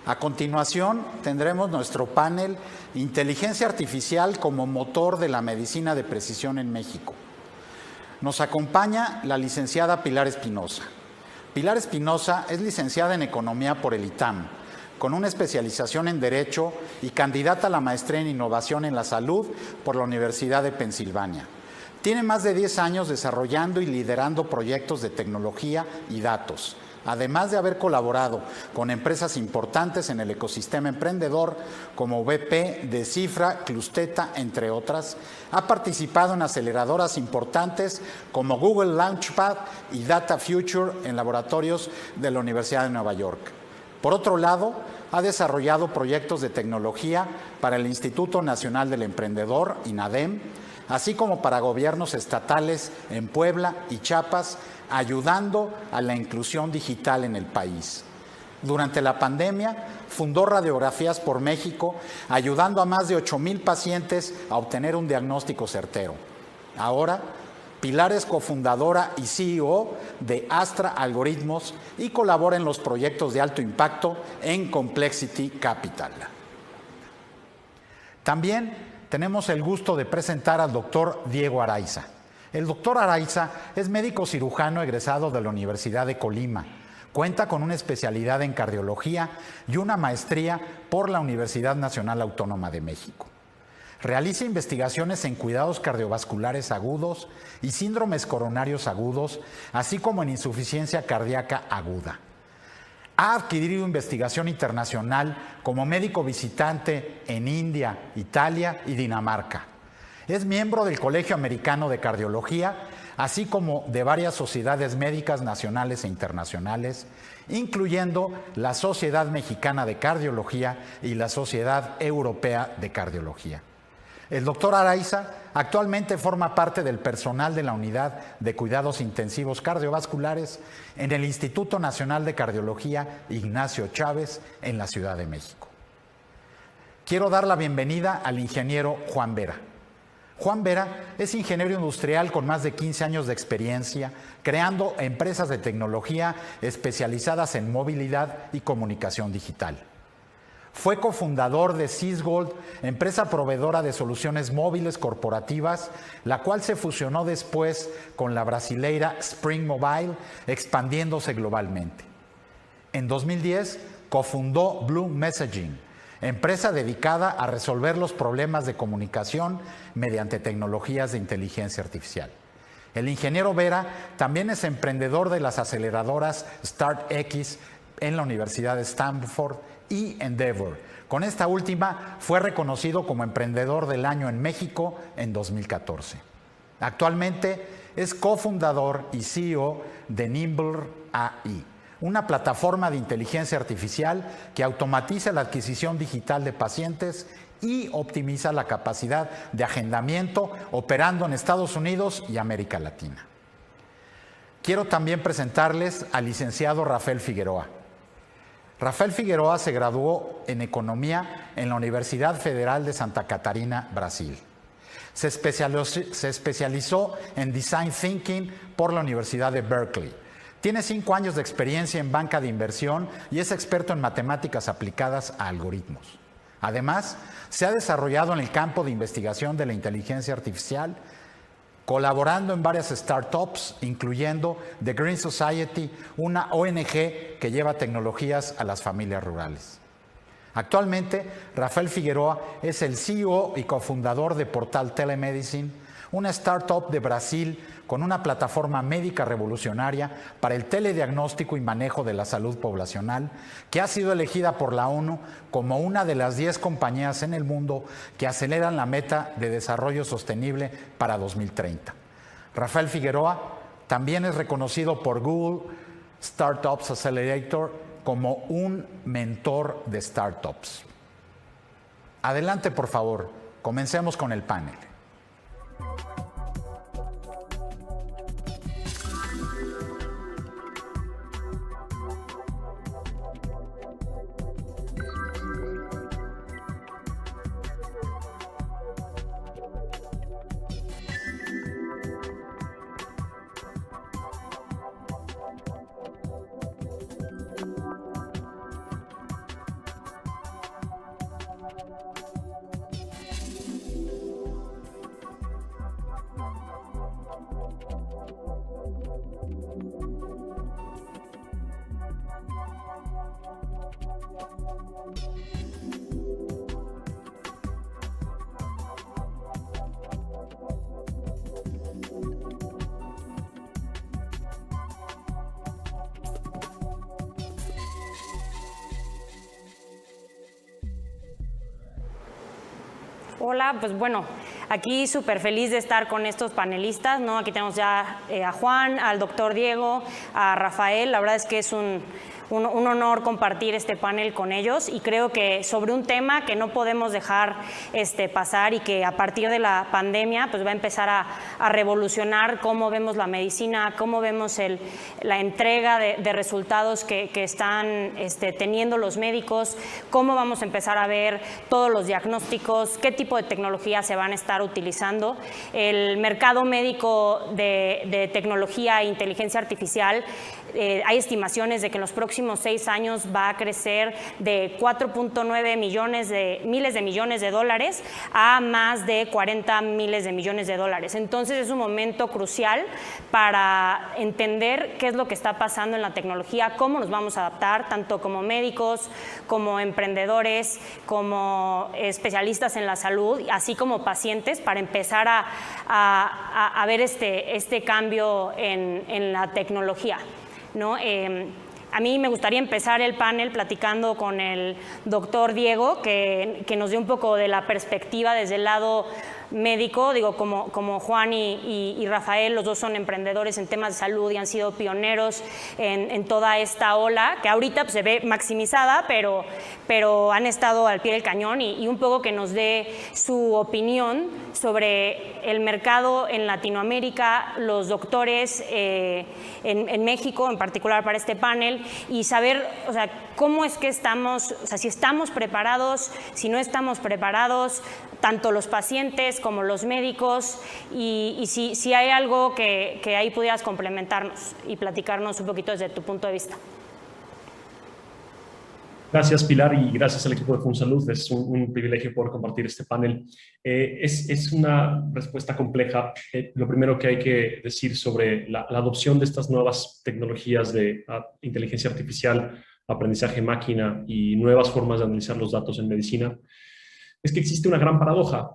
A continuación, tendremos nuestro panel Inteligencia Artificial como motor de la medicina de precisión en México. Nos acompaña la licenciada Pilar Espinosa. Pilar Espinosa es licenciada en Economía por el ITAM, con una especialización en Derecho y candidata a la maestría en Innovación en la Salud por la Universidad de Pensilvania. Tiene más de 10 años desarrollando y liderando proyectos de tecnología y datos, además de haber colaborado con empresas importantes en el ecosistema emprendedor como BP, Descifra, Clusteta, entre otras. Ha participado en aceleradoras importantes como Google Launchpad y Data Future en laboratorios de la Universidad de Nueva York. Por otro lado, ha desarrollado proyectos de tecnología para el Instituto Nacional del Emprendedor, INADEM, así como para gobiernos estatales en Puebla y Chiapas, ayudando a la inclusión digital en el país. Durante la pandemia, fundó Radiografías por México, ayudando a más de 8,000 pacientes a obtener un diagnóstico certero. Ahora, Pilar es cofundadora y CEO de Astra Algoritmos y colabora en los proyectos de alto impacto en Complexity Capital. También tenemos el gusto de presentar al doctor Diego Araiza. El doctor Araiza es médico cirujano egresado de la Universidad de Colima. Cuenta con una especialidad en cardiología y una maestría por la Universidad Nacional Autónoma de México. Realiza investigaciones en cuidados cardiovasculares agudos y síndromes coronarios agudos, así como en insuficiencia cardíaca aguda. Ha adquirido investigación internacional como médico visitante en India, Italia y Dinamarca. Es miembro del Colegio Americano de Cardiología, así como de varias sociedades médicas nacionales e internacionales, incluyendo la Sociedad Mexicana de Cardiología y la Sociedad Europea de Cardiología. El doctor Araiza actualmente forma parte del personal de la Unidad de Cuidados Intensivos Cardiovasculares en el Instituto Nacional de Cardiología Ignacio Chávez en la Ciudad de México. Quiero dar la bienvenida al ingeniero Juan Vera. Juan Vera es ingeniero industrial con más de 15 años de experiencia, creando empresas de tecnología especializadas en movilidad y comunicación digital. Fue cofundador de Sysgold, empresa proveedora de soluciones móviles corporativas, la cual se fusionó después con la brasileira Spring Mobile, expandiéndose globalmente. En 2010, cofundó Blue Messaging, empresa dedicada a resolver los problemas de comunicación mediante tecnologías de inteligencia artificial. El ingeniero Vera también es emprendedor de las aceleradoras StartX en la Universidad de Stanford y Endeavor. Con esta última fue reconocido como Emprendedor del Año en México en 2014. Actualmente es cofundador y CEO de Nimble AI, una plataforma de inteligencia artificial que automatiza la adquisición digital de pacientes y optimiza la capacidad de agendamiento operando en Estados Unidos y América Latina. Quiero también presentarles al licenciado Rafael Figueroa. Rafael Figueroa se graduó en Economía en la Universidad Federal de Santa Catarina, Brasil. Se especializó en Design Thinking por la Universidad de Berkeley. Tiene 5 años de experiencia en banca de inversión y es experto en matemáticas aplicadas a algoritmos. Además, se ha desarrollado en el campo de investigación de la inteligencia artificial, colaborando en varias startups, incluyendo The Green Society, una ONG que lleva tecnologías a las familias rurales. Actualmente, Rafael Figueroa es el CEO y cofundador de Portal Telemedicine, una startup de Brasil con una plataforma médica revolucionaria para el telediagnóstico y manejo de la salud poblacional, que ha sido elegida por la ONU como una de las 10 compañías en el mundo que aceleran la meta de desarrollo sostenible para 2030. Rafael Figueroa también es reconocido por Google Startups Accelerator como un mentor de startups. Adelante, por favor. Comencemos con el panel. Hola, pues bueno, aquí súper feliz de estar con estos panelistas, ¿no? Aquí tenemos ya a Juan, al doctor Diego, a Rafael. La verdad es que es un honor compartir este panel con ellos y creo que sobre un tema que no podemos dejar pasar y que a partir de la pandemia pues va a empezar a revolucionar cómo vemos la medicina, cómo vemos la entrega de resultados que están teniendo los médicos, cómo vamos a empezar a ver todos los diagnósticos, qué tipo de tecnología se van a estar utilizando. El mercado médico de tecnología e inteligencia artificial, hay estimaciones de que en los próximos 6 años va a crecer de 4.9 miles de millones de dólares a más de 40 miles de millones de dólares. Entonces es un momento crucial para entender qué es lo que está pasando en la tecnología, cómo nos vamos a adaptar, tanto como médicos, como emprendedores, como especialistas en la salud, así como pacientes, para empezar a ver este cambio en la tecnología, ¿no? A mí me gustaría empezar el panel platicando con el doctor Diego, que nos dé un poco de la perspectiva desde el lado médico. Digo, como Juan y Rafael, los dos son emprendedores en temas de salud y han sido pioneros en toda esta ola, que ahorita pues, se ve maximizada, pero han estado al pie del cañón y un poco que nos dé su opinión sobre el mercado en Latinoamérica, los doctores en México, en particular para este panel, y saber, o sea, cómo es que estamos, o sea, si estamos preparados, si no estamos preparados, tanto los pacientes como los médicos, y si hay algo que ahí pudieras complementarnos y platicarnos un poquito desde tu punto de vista. Gracias, Pilar, y gracias al equipo de FunSalud. Es un privilegio poder compartir este panel. Es una respuesta compleja. Lo primero que hay que decir sobre la adopción de estas nuevas tecnologías de inteligencia artificial, aprendizaje máquina y nuevas formas de analizar los datos en medicina es que existe una gran paradoja,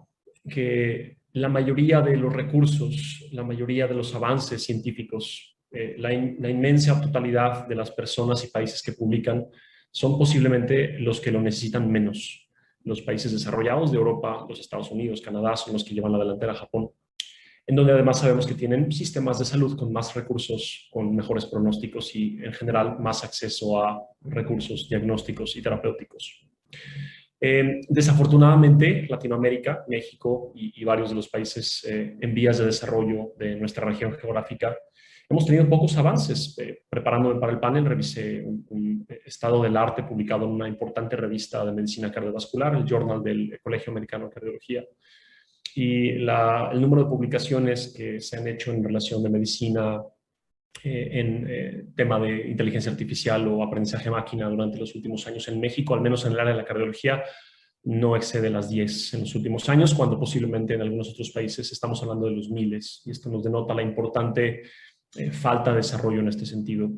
que la mayoría de los recursos, la mayoría de los avances científicos, la inmensa totalidad de las personas y países que publican son posiblemente los que lo necesitan menos. Los países desarrollados de Europa, los Estados Unidos, Canadá, son los que llevan la delantera, Japón, en donde además sabemos que tienen sistemas de salud con más recursos, con mejores pronósticos y en general más acceso a recursos diagnósticos y terapéuticos. Desafortunadamente, Latinoamérica, México y varios de los países en vías de desarrollo de nuestra región geográfica hemos tenido pocos avances. Preparándome para el panel, revisé un estado del arte publicado en una importante revista de medicina cardiovascular, el Journal del Colegio Americano de Cardiología, y el número de publicaciones que se han hecho en relación de medicina en tema de inteligencia artificial o aprendizaje máquina durante los últimos años en México, al menos en el área de la cardiología, no excede las 10 en los últimos años, cuando posiblemente en algunos otros países estamos hablando de los miles, y esto nos denota la importante falta de desarrollo en este sentido.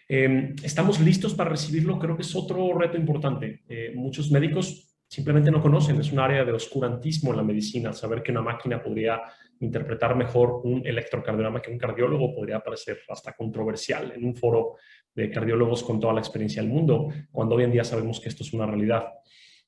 ¿Estamos listos para recibirlo? Creo que es otro reto importante. Muchos médicos simplemente no conocen, es un área de oscurantismo en la medicina. Saber que una máquina podría interpretar mejor un electrocardiograma que un cardiólogo podría parecer hasta controversial en un foro de cardiólogos con toda la experiencia del mundo, cuando hoy en día sabemos que esto es una realidad.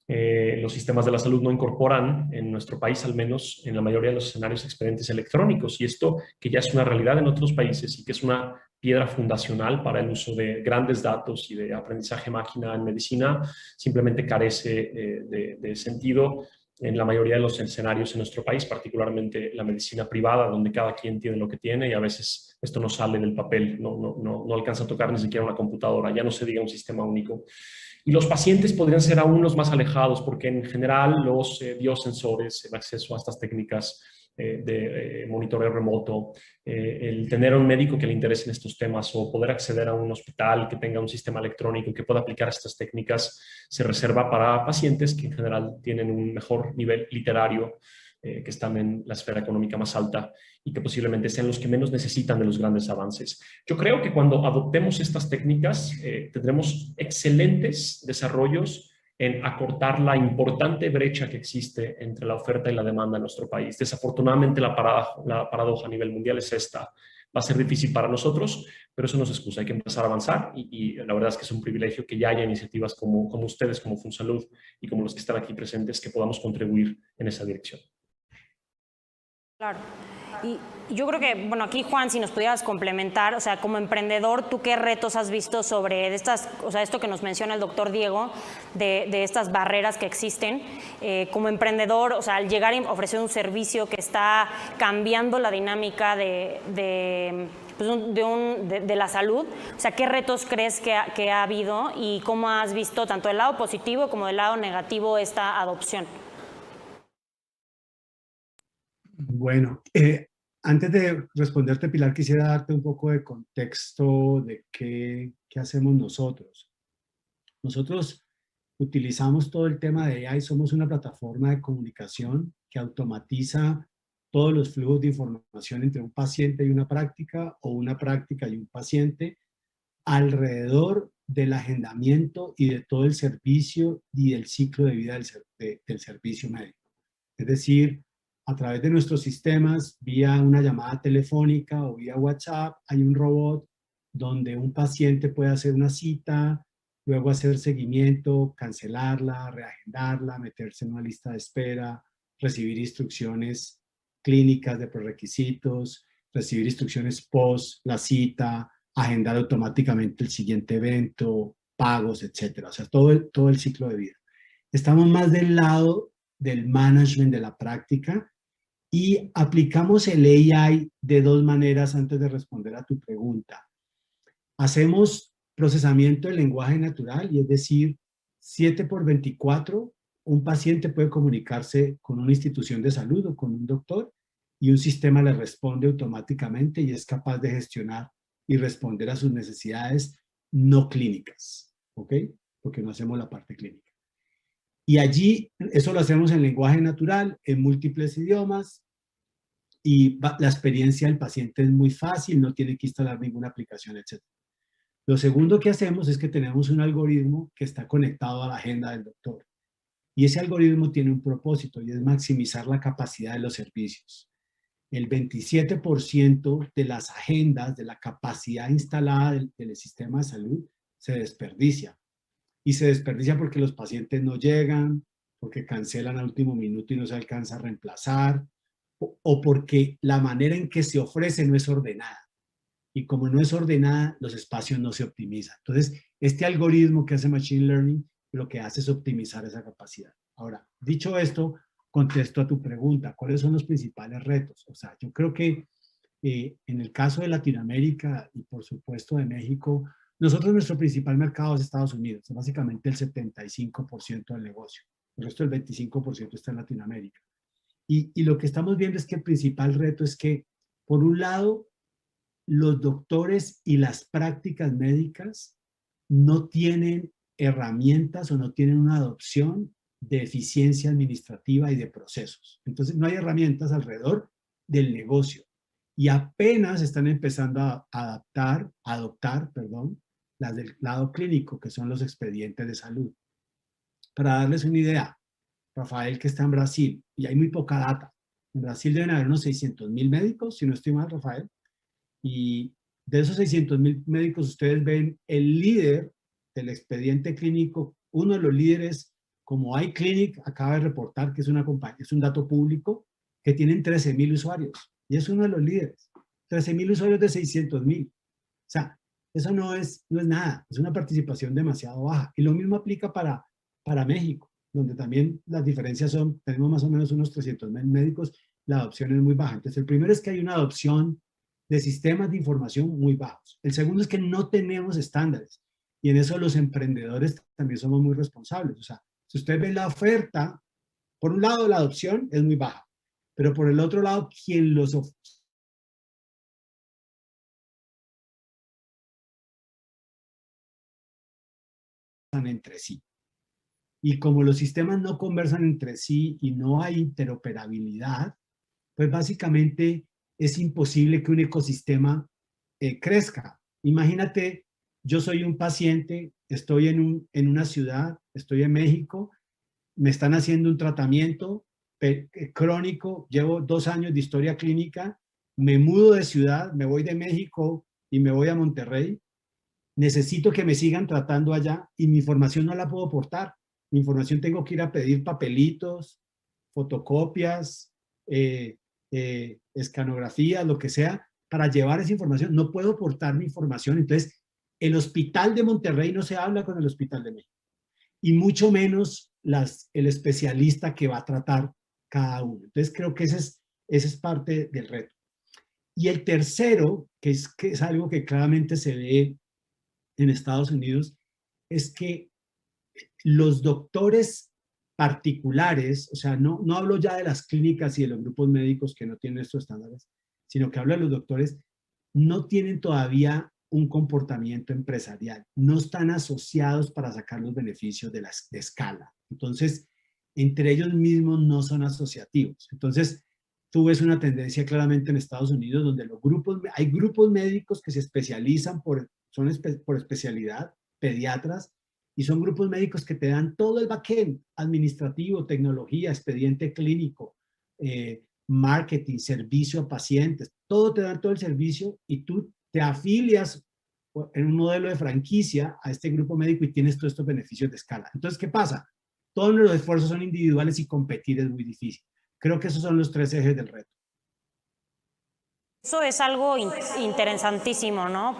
Los sistemas de la salud no incorporan, en nuestro país al menos, en la mayoría de los escenarios, expedientes electrónicos, y esto que ya es una realidad en otros países y que es una piedra fundacional para el uso de grandes datos y de aprendizaje máquina en medicina, simplemente carece de sentido en la mayoría de los escenarios en nuestro país, particularmente la medicina privada, donde cada quien tiene lo que tiene y a veces esto no sale del papel, no alcanza a tocar ni siquiera una computadora, ya no se diga un sistema único. Y los pacientes podrían ser aún los más alejados, porque en general los biosensores, el acceso a estas técnicas de monitoreo remoto, el tener a un médico que le interese en estos temas o poder acceder a un hospital que tenga un sistema electrónico que pueda aplicar estas técnicas, se reserva para pacientes que en general tienen un mejor nivel literario, que están en la esfera económica más alta y que posiblemente sean los que menos necesitan de los grandes avances. Yo creo que cuando adoptemos estas técnicas tendremos excelentes desarrollos en acortar la importante brecha que existe entre la oferta y la demanda en nuestro país. Desafortunadamente la paradoja a nivel mundial es esta. Va a ser difícil para nosotros, pero eso no es excusa. Hay que empezar a avanzar y la verdad es que es un privilegio que ya haya iniciativas como ustedes, como FunSalud y como los que están aquí presentes, que podamos contribuir en esa dirección. Claro. Y yo creo que, bueno, aquí Juan, si nos pudieras complementar, o sea, como emprendedor, ¿tú qué retos has visto sobre estas, o sea, esto que nos menciona el doctor Diego, de estas barreras que existen? Como emprendedor, o sea, al llegar a ofrecer un servicio que está cambiando la dinámica de la salud, o sea, ¿qué retos crees que ha habido y cómo has visto tanto del lado positivo como del lado negativo esta adopción? Bueno, antes de responderte, Pilar, quisiera darte un poco de contexto de qué hacemos nosotros. Nosotros utilizamos todo el tema de AI, somos una plataforma de comunicación que automatiza todos los flujos de información entre un paciente y una práctica o una práctica y un paciente alrededor del agendamiento y de todo el servicio y del ciclo de vida del servicio médico. Es decir, a través de nuestros sistemas, vía una llamada telefónica o vía WhatsApp, hay un robot donde un paciente puede hacer una cita, luego hacer seguimiento, cancelarla, reagendarla, meterse en una lista de espera, recibir instrucciones clínicas de prerequisitos, recibir instrucciones post la cita, agendar automáticamente el siguiente evento, pagos, etcétera. O sea, todo el ciclo de vida. Estamos más del lado del management de la práctica y aplicamos el AI de dos maneras antes de responder a tu pregunta. Hacemos procesamiento del lenguaje natural, y es decir, 7x24, un paciente puede comunicarse con una institución de salud o con un doctor y un sistema le responde automáticamente y es capaz de gestionar y responder a sus necesidades no clínicas, ¿ok? Porque no hacemos la parte clínica. Y allí, eso lo hacemos en lenguaje natural, en múltiples idiomas, y la experiencia del paciente es muy fácil, no tiene que instalar ninguna aplicación, etc. Lo segundo que hacemos es que tenemos un algoritmo que está conectado a la agenda del doctor. Y ese algoritmo tiene un propósito y es maximizar la capacidad de los servicios. El 27% de las agendas, de la capacidad instalada del sistema de salud, se desperdicia. Y se desperdicia porque los pacientes no llegan, porque cancelan al último minuto y no se alcanza a reemplazar, o porque la manera en que se ofrece no es ordenada. Y como no es ordenada, los espacios no se optimizan. Entonces, este algoritmo que hace Machine Learning lo que hace es optimizar esa capacidad. Ahora, dicho esto, contesto a tu pregunta, ¿cuáles son los principales retos? O sea, yo creo que en el caso de Latinoamérica y por supuesto de México, nosotros nuestro principal mercado es Estados Unidos, es básicamente el 75% del negocio. El resto del 25% está en Latinoamérica. Y lo que estamos viendo es que el principal reto es que, por un lado, los doctores y las prácticas médicas no tienen herramientas o no tienen una adopción de eficiencia administrativa y de procesos. Entonces, no hay herramientas alrededor del negocio. Y apenas están empezando a adoptar, las del lado clínico, que son los expedientes de salud. Para darles una idea, Rafael, que está en Brasil, y hay muy poca data. En Brasil deben haber unos 600,000 médicos, si no estoy mal, Rafael. Y de esos 600,000 médicos, ustedes ven el líder del expediente clínico, uno de los líderes, como iClinic acaba de reportar que es una compañía, es un dato público, que tienen 13,000 usuarios. Y es uno de los líderes. 13,000 usuarios de 600,000. O sea, eso no es nada. Es una participación demasiado baja. Y lo mismo aplica para México, donde también las diferencias son, tenemos más o menos unos 300,000 médicos, la adopción es muy baja. Entonces, el primero es que hay una adopción de sistemas de información muy bajos. El segundo es que no tenemos estándares. Y en eso los emprendedores también somos muy responsables. O sea, si usted ve la oferta, por un lado la adopción es muy baja, pero por el otro lado, quien los ofrece entre sí. Y como los sistemas no conversan entre sí y no hay interoperabilidad, pues básicamente es imposible que un ecosistema crezca. Imagínate, yo soy un paciente, estoy en una ciudad, estoy en México, me están haciendo un tratamiento crónico, llevo 2 años de historia clínica, me mudo de ciudad, me voy de México y me voy a Monterrey, necesito que me sigan tratando allá y mi información no la puedo portar. Mi información tengo que ir a pedir papelitos, fotocopias, escanografías, lo que sea, para llevar esa información. No puedo portar mi información. Entonces, el hospital de Monterrey no se habla con el hospital de México. Y mucho menos el especialista que va a tratar cada uno. Entonces, creo que ese es parte del reto. Y el tercero, que es algo que claramente se ve en Estados Unidos, es que los doctores particulares, o sea, no hablo ya de las clínicas y de los grupos médicos que no tienen estos estándares, sino que hablo de los doctores, no tienen todavía un comportamiento empresarial, no están asociados para sacar los beneficios de escala. Entonces, entre ellos mismos no son asociativos. Entonces, tú ves una tendencia claramente en Estados Unidos donde hay grupos médicos que se especializan por especialidad, pediatras, y son grupos médicos que te dan todo el backend, administrativo, tecnología, expediente clínico, marketing, servicio a pacientes, todo te dan todo el servicio y tú te afilias en un modelo de franquicia a este grupo médico y tienes todos estos beneficios de escala. Entonces, ¿qué pasa? Todos los esfuerzos son individuales y competir es muy difícil. Creo que esos son los 3 ejes del reto. Eso es algo interesantísimo, ¿no?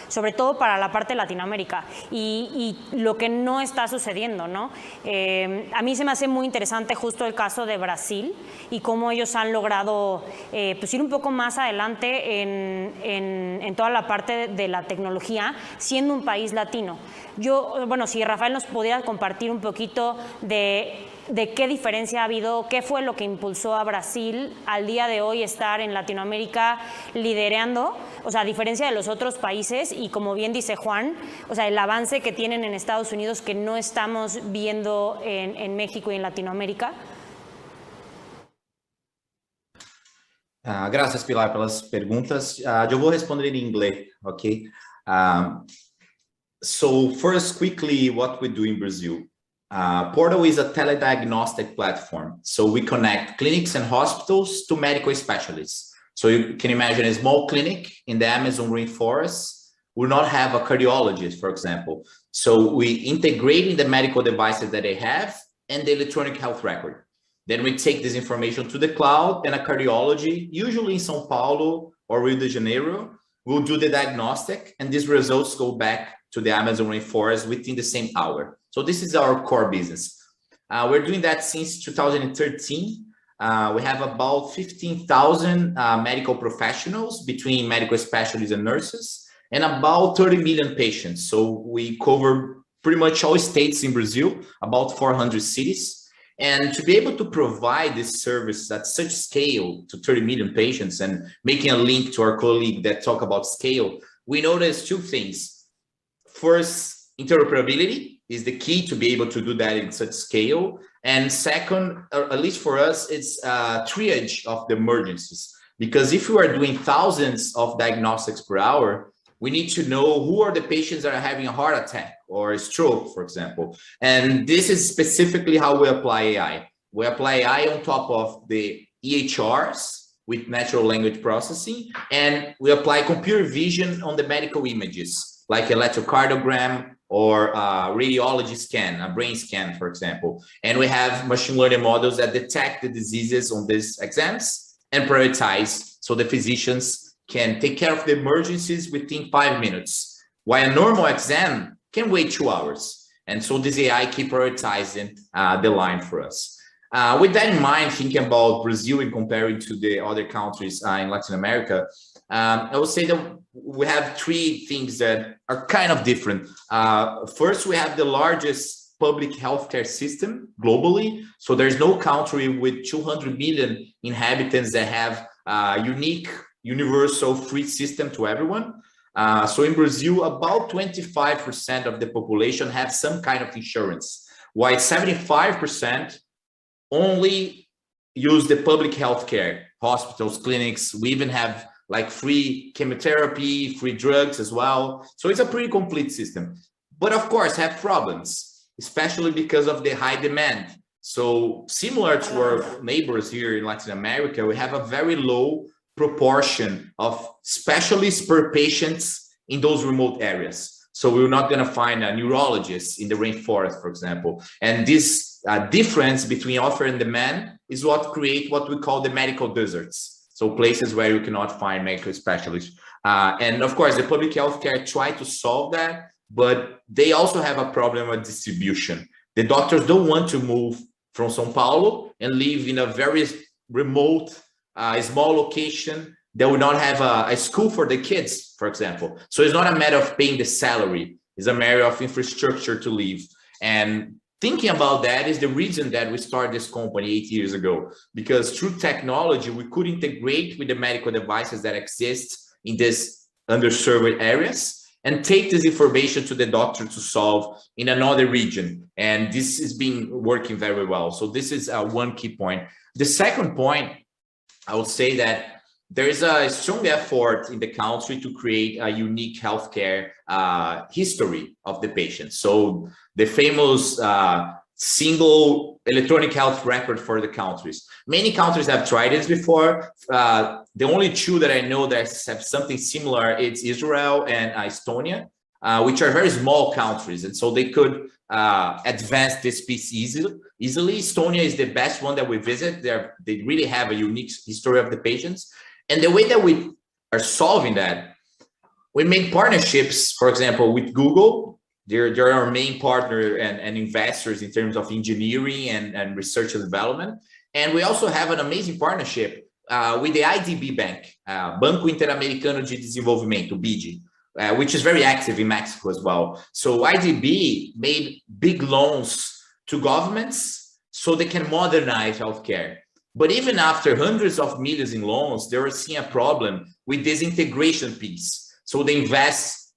Sobre todo para la parte de Latinoamérica y lo que no está sucediendo, ¿no? A mí se me hace muy interesante justo el caso de Brasil y cómo ellos han logrado pues ir un poco más adelante en toda la parte de la tecnología, siendo un país latino. Bueno, si Rafael nos pudiera compartir un poquito de qué diferencia ha habido, qué fue lo que impulsó a Brasil al día de hoy estar en Latinoamérica liderando, o sea, a diferencia de los otros países y como bien dice Juan, o sea, el avance que tienen en Estados Unidos que no estamos viendo en México y en Latinoamérica. Gracias, Pilar, pelas perguntas. Eu vou responder em inglês, ok? So first, quickly, what we do in Brazil. Portal is a telediagnostic platform. So we connect clinics and hospitals to medical specialists. So you can imagine a small clinic in the Amazon rainforest will not have a cardiologist, for example. So we integrate in the medical devices that they have and the electronic health record. Then we take this information to the cloud and a cardiology, usually in São Paulo or Rio de Janeiro, will do the diagnostic and these results go back to the Amazon rainforest within the same hour. So this is our core business. We're doing that since 2013. We have about 15,000 medical professionals between medical specialists and nurses and about 30 million patients. So we cover pretty much all states in Brazil, about 400 cities. And to be able to provide this service at such scale to 30 million patients and making a link to our colleague that talk about scale, we noticed 2 things. First, interoperability is the key to be able to do that in such scale. And second, at least for us, it's triage of the emergencies. Because if we are doing thousands of diagnostics per hour, we need to know who are the patients that are having a heart attack or a stroke, for example. And this is specifically how we apply AI. We apply AI on top of the EHRs with natural language processing, and we apply computer vision on the medical images, like electrocardiogram or radiology scan, a brain scan, for example. And we have machine learning models that detect the diseases on these exams and prioritize so the physicians can take care of the emergencies within 5 minutes, while a normal exam can wait 2 hours. And so this AI keep prioritizing the line for us. With that in mind, thinking about Brazil and comparing to the other countries in Latin America, I would say that we have 3 things that are kind of different. First, we have the largest public healthcare system globally. So there's no country with 200 million inhabitants that have a unique, universal, free system to everyone. So in Brazil, about 25% of the population have some kind of insurance, while 75% only use the public healthcare, hospitals, clinics. We even have like free chemotherapy, free drugs as well. So it's a pretty complete system, but of course have problems, especially because of the high demand. So similar to our neighbors here in Latin America, we have a very low proportion of specialists per patients in those remote areas. So we're not going to find a neurologist in the rainforest, for example. And this difference between offer and demand is what create what we call the medical deserts. So places where you cannot find medical specialists. And of course, the public health care try to solve that, but they also have a problem with distribution. The doctors don't want to move from São Paulo and live in a very remote, small location that would not have a school for the kids, for example. So it's not a matter of paying the salary. It's a matter of infrastructure to live. And thinking about that is the reason that we started this company 8 years ago, because through technology, we could integrate with the medical devices that exist in these underserved areas and take this information to the doctor to solve in another region. And this has been working very well. So this is one key point. The second point, I would say that there is a strong effort in the country to create a unique healthcare history of the patient. So the famous single electronic health record for the countries. Many countries have tried this before. The only two that I know that have something similar is Israel and Estonia, which are very small countries. And so they could advance this piece easily. Estonia is the best one that we visit. They really have a unique history of the patients. And the way that we are solving that, we make partnerships, for example, with Google. They're our main partner and investors in terms of engineering and research and development. And we also have an amazing partnership with the IDB Bank, Banco Interamericano de Desenvolvimento, BID, which is very active in Mexico as well. So IDB made big loans to governments so they can modernize healthcare. But even after hundreds of millions in loans, they were seeing a problem with this integration piece. So they invest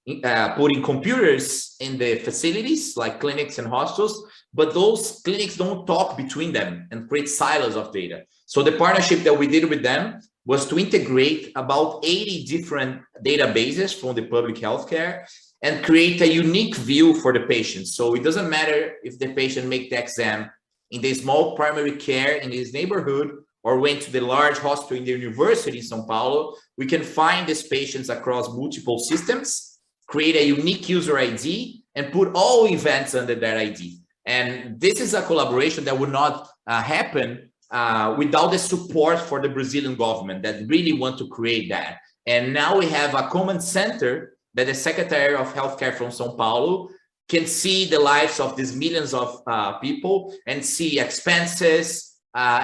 putting computers in the facilities like clinics and hospitals, but those clinics don't talk between them and create silos of data. So the partnership that we did with them was to integrate about 80 different databases from the public healthcare and create a unique view for the patient. So it doesn't matter if the patient make the exam in the small primary care in his neighborhood or went to the large hospital in the university in São Paulo, we can find these patients across multiple systems, create a unique user ID, and put all events under that ID. And this is a collaboration that would not happen without the support for the Brazilian government that really want to create that. And now we have a command center that the Secretary of Healthcare from São Paulo can see the lives of these millions of people and see expenses,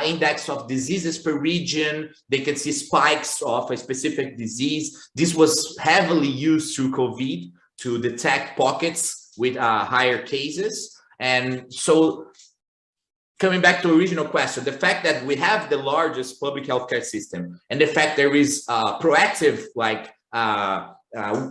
index of diseases per region. They can see spikes of a specific disease. This was heavily used through COVID to detect pockets with higher cases. And so coming back to the original question, the fact that we have the largest public healthcare system and the fact there is proactive, like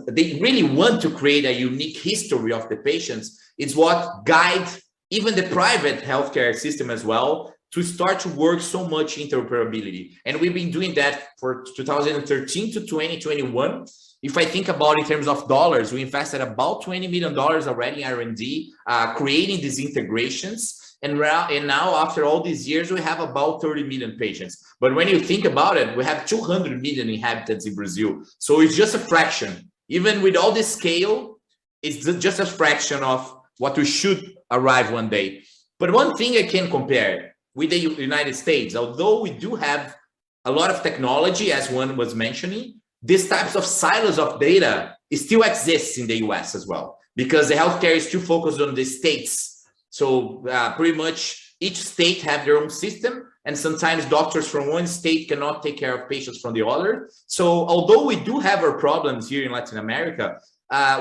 they really want to create a unique history of the patients. It's what guides even the private healthcare system as well to start to work so much interoperability. And we've been doing that for 2013 to 2021. If I think about it in terms of dollars, we invested about $20 million already in R&D, creating these integrations. And now, after all these years, we have about 30 million patients. But when you think about it, we have 200 million inhabitants in Brazil. So it's just a fraction. Even with all this scale, it's just a fraction of what we should arrive one day. But one thing I can compare with the United States, although we do have a lot of technology, as one was mentioning, these types of silos of data still exists in the US as well, because the healthcare is still focused on the states. So pretty much each state have their own system, and sometimes doctors from one state cannot take care of patients from the other. So although we do have our problems here in Latin America,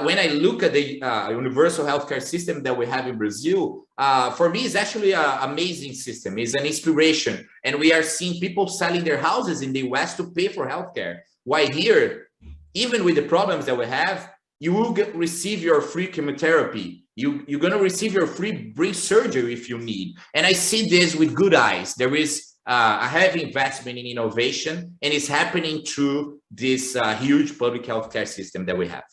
when I look at the universal healthcare system that we have in Brazil, for me, it's actually an amazing system. It's an inspiration. And we are seeing people selling their houses in the US to pay for healthcare. Why here, even with the problems that we have, you will receive your free chemotherapy. You're going to receive your free brain surgery if you need. And I see this with good eyes. There is a heavy investment in innovation, and it's happening through this huge public healthcare system that we have.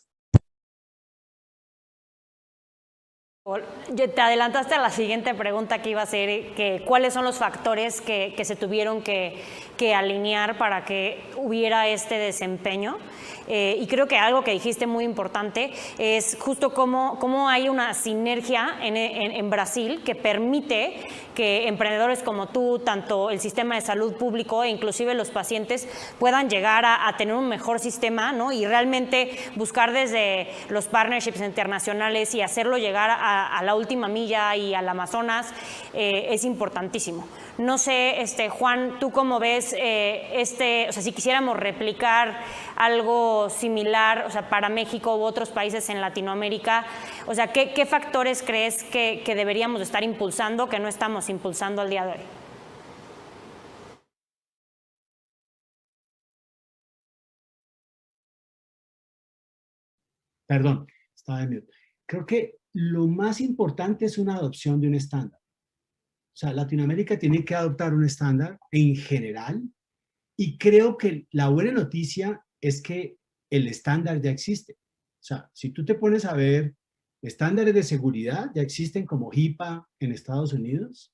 Te adelantaste a la siguiente pregunta que iba a ser, que cuáles son los factores que se tuvieron que alinear para que hubiera este desempeño. Y creo que algo que dijiste muy importante es justo cómo hay una sinergia en Brasil que permite que emprendedores como tú, tanto el sistema de salud público e inclusive los pacientes puedan llegar a tener un mejor sistema, ¿no? Y realmente buscar desde los partnerships internacionales y hacerlo llegar a la última milla y al Amazonas es importantísimo. No sé, Juan, ¿tú cómo ves o sea, si quisiéramos replicar algo similar, o sea, para México u otros países en Latinoamérica, o sea, ¿qué factores crees que deberíamos estar impulsando que no estamos impulsando al día de hoy? Perdón, estaba de mute. Creo que lo más importante es una adopción de un estándar. O sea, Latinoamérica tiene que adoptar un estándar en general y creo que la buena noticia es que el estándar ya existe. O sea, si tú te pones a ver estándares de seguridad, ya existen como HIPAA en Estados Unidos.